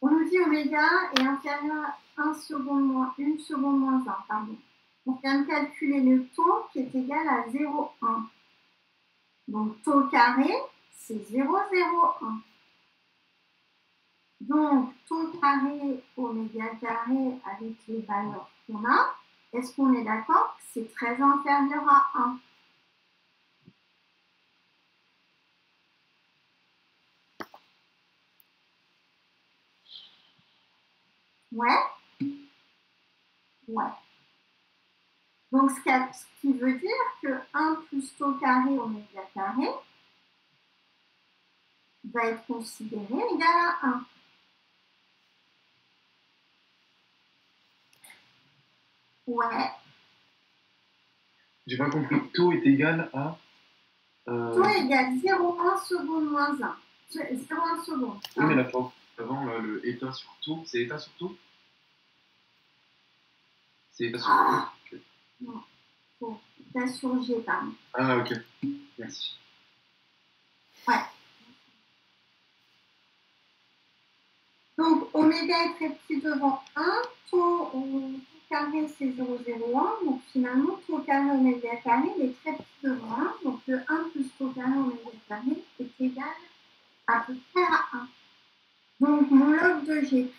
On nous dit oméga est inférieur à 1 seconde moins 1, pardon. On vient de calculer le taux qui est égal à 0,1. Donc taux carré, c'est 0,01. Donc, taux carré, oméga carré avec les valeurs qu'on a, est-ce qu'on est d'accord que c'est très inférieur à 1? Ouais? Ouais. Donc, ce qui veut dire que 1 plus taux carré, oméga carré, va être considéré égal à 1. Ouais. J'ai pas compris. Taux est égal à. Taux égale 0,1 seconde moins 1. 0,1 seconde. Oui, mais la fois avant, le état sur taux, c'est état sur taux? C'est état sur taux. Okay. Non. Bon, état sur G, pardon. Ah, ok. Merci. Ouais. Donc, oméga est très petit devant 1. Taux carré, c'est 0,01. Donc, finalement, taux carré oméga carré, il est très petit devant 1. Donc, le 1 plus taux carré oméga carré est égal à peu près à 1. Donc, mon log de G',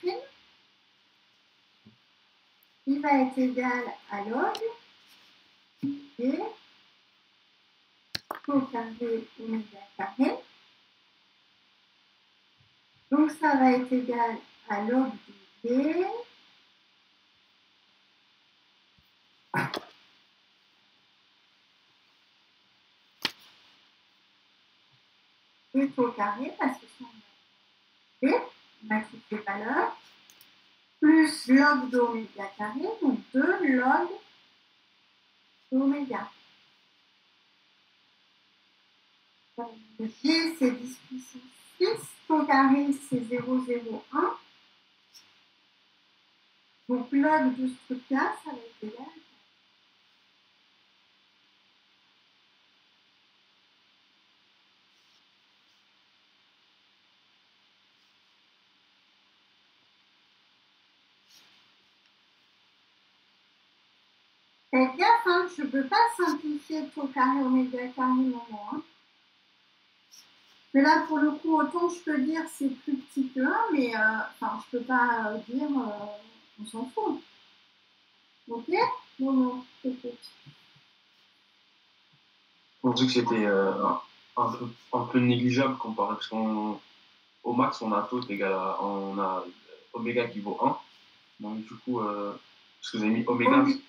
il va être égal à log de taux carré oméga carré. Donc, ça va être égal à log de G et taux carré, parce que c'est on a toutes les valeurs, plus log d'oméga carré, donc 2 log d'oméga. G, c'est 10 puissance 6, taux carré, c'est 0,01. Donc, log de ce truc-là, ça va être égal. Faites gaffe, hein, je ne peux pas simplifier taux carré oméga carré non. Hein. Mais là, pour le coup, autant je peux dire c'est plus petit que 1, mais enfin, je ne peux pas dire on s'en fout. Ok? Non, écoute. On dit que c'était un peu négligeable comparé, parce qu'au max, on a taux égal à, on a oméga qui vaut 1. Donc du coup, parce que vous avez mis oméga. Oui.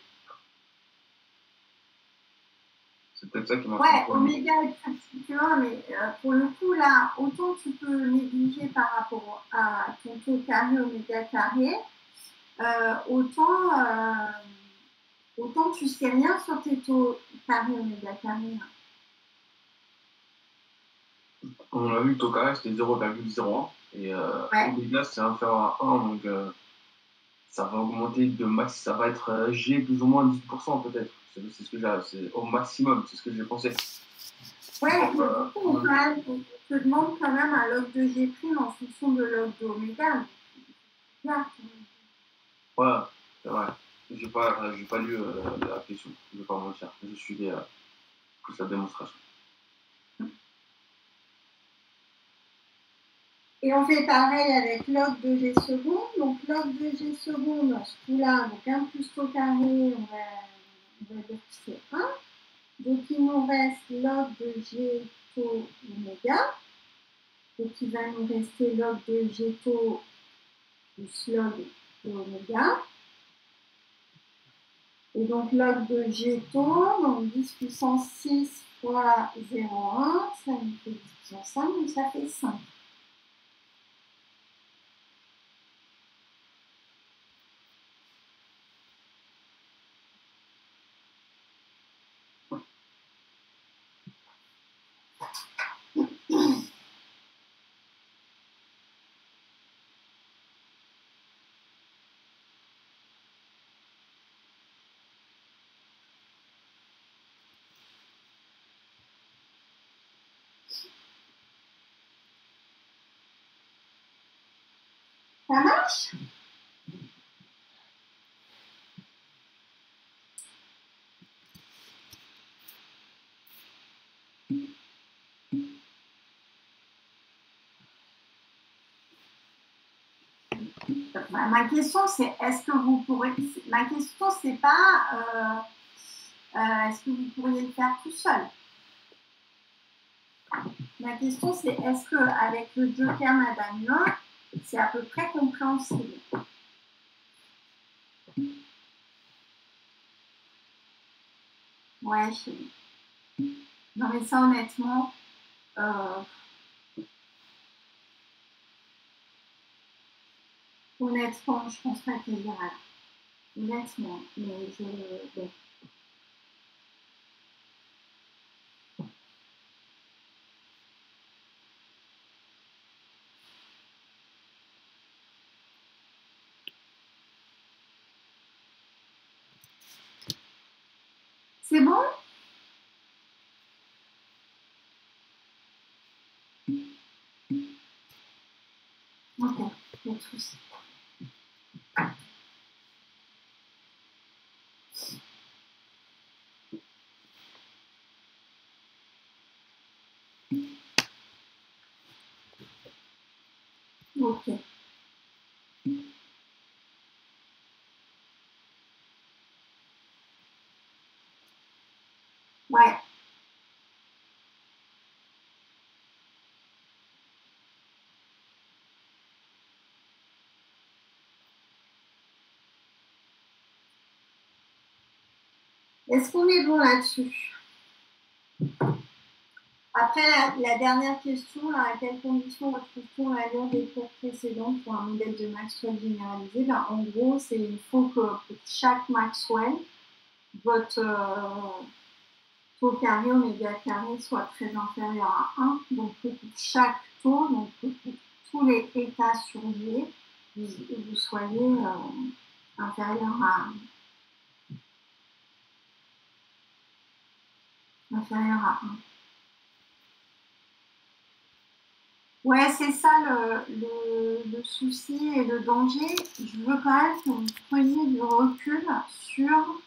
C'est peut-être ça qui m'a Ouais, fait. oméga est très petit que 1, mais pour le coup, là, autant tu peux négliger par rapport à ton taux carré, oméga carré, autant tu sais rien sur tes taux carré, oméga carré. On a vu le taux carré, c'était 0,01. Et Ouais. oméga, c'est inférieur à 1. Donc, ça va augmenter de max. Ça va être G plus ou moins 10% peut-être. C'est ce que j'ai. C'est au maximum. C'est ce que j'ai pensé. Ouais, mais on te demande quand même un log de G' en fonction de log de oméga. Ouais, c'est vrai. J'ai pas lu la question. Je vais pas mentir. Je suivais plus la démonstration. Et on fait pareil avec log de G seconde. Donc log de G seconde, ce coup-là, donc 1 plus taux carré, on va dire que c'est 1. Donc il nous reste log de G taux oméga. Donc il va nous rester log de G taux plus log de oméga. Et donc log de G taux, donc 10 puissance 6 fois 0,1, ça nous fait 10 puissance 5, donc ça fait 5. Ça marche? Ma question, c'est est-ce que vous pourrez. Ma question, c'est pas est-ce que vous pourriez le faire tout seul? Ma question, c'est est-ce qu'avec le joker Madame Lyon, c'est à peu près compréhensible? Ouais, non, mais ça, honnêtement, je pense pas qu'elle ira là. Honnêtement, mais bon. C'est bon? Ok, pas de souci. Ok. Ouais. Est-ce qu'on est bon là-dessus? Après, la dernière question, à quelles conditions retrouve-t-on l'allure des cours précédentes pour un modèle de Maxwell généralisé? Ben, en gros, il faut que pour chaque Maxwell, votre taux carré, oméga carré soit très inférieur à 1. Donc, pour chaque taux, donc pour tous les états sur G, vous soyez inférieur à 1. Ouais, c'est ça le souci et le danger. Je veux quand même que vous preniez du recul sur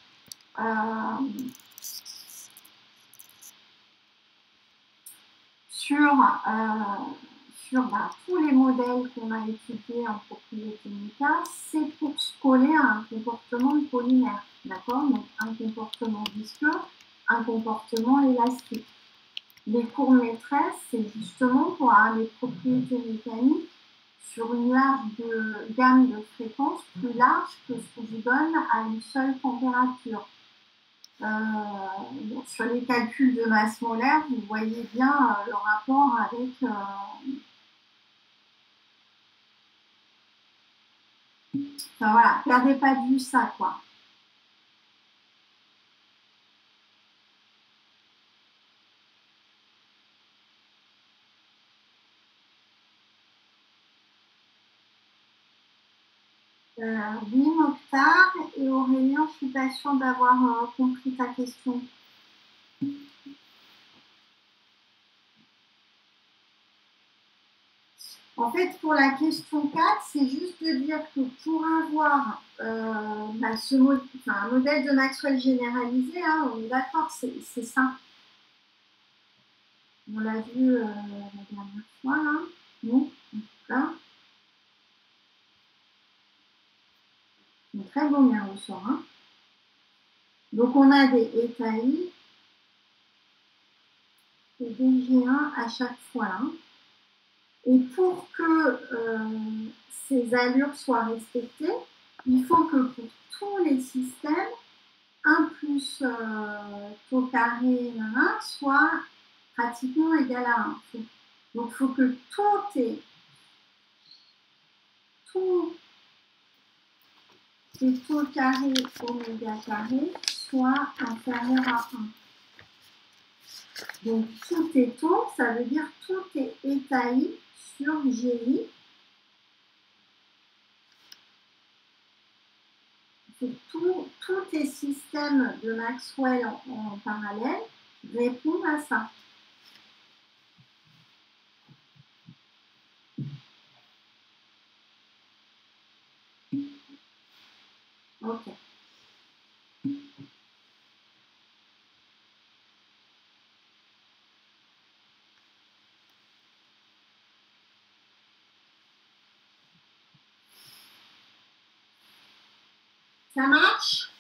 tous les modèles qu'on a étudiés en propriété méta, c'est pour se coller à un comportement polymère, d'accord? Donc un comportement visqueux, un comportement élastique. Les courbes maîtresses, c'est justement pour avoir des propriétés mécaniques sur une gamme de fréquences plus large que ce que vous donne à une seule température. sur les calculs de masse molaire, vous voyez bien le rapport avec... Enfin voilà, perdez pas de vue ça, quoi. Oui, Mokhtar et Aurélien, je suis pas sûre d'avoir compris ta question. En fait, pour la question 4, c'est juste de dire que pour avoir un modèle de Maxwell généralisé, hein, on est d'accord, c'est ça. On l'a vu la dernière fois, là. Non, en tout cas. C'est très bon bien ressort. Hein. Donc, on a des états I et des G1 à chaque fois. Hein. Et pour que ces allures soient respectées, il faut que pour tous les systèmes, 1 plus taux carré 1 soit pratiquement égal à 1. Donc, il faut que les taux carrés oméga carré soient inférieurs à 1. Donc, tout est taux, ça veut dire tout est état I sur GI. Tous les systèmes de Maxwell en parallèle répondent à ça. Ok. Ça marche?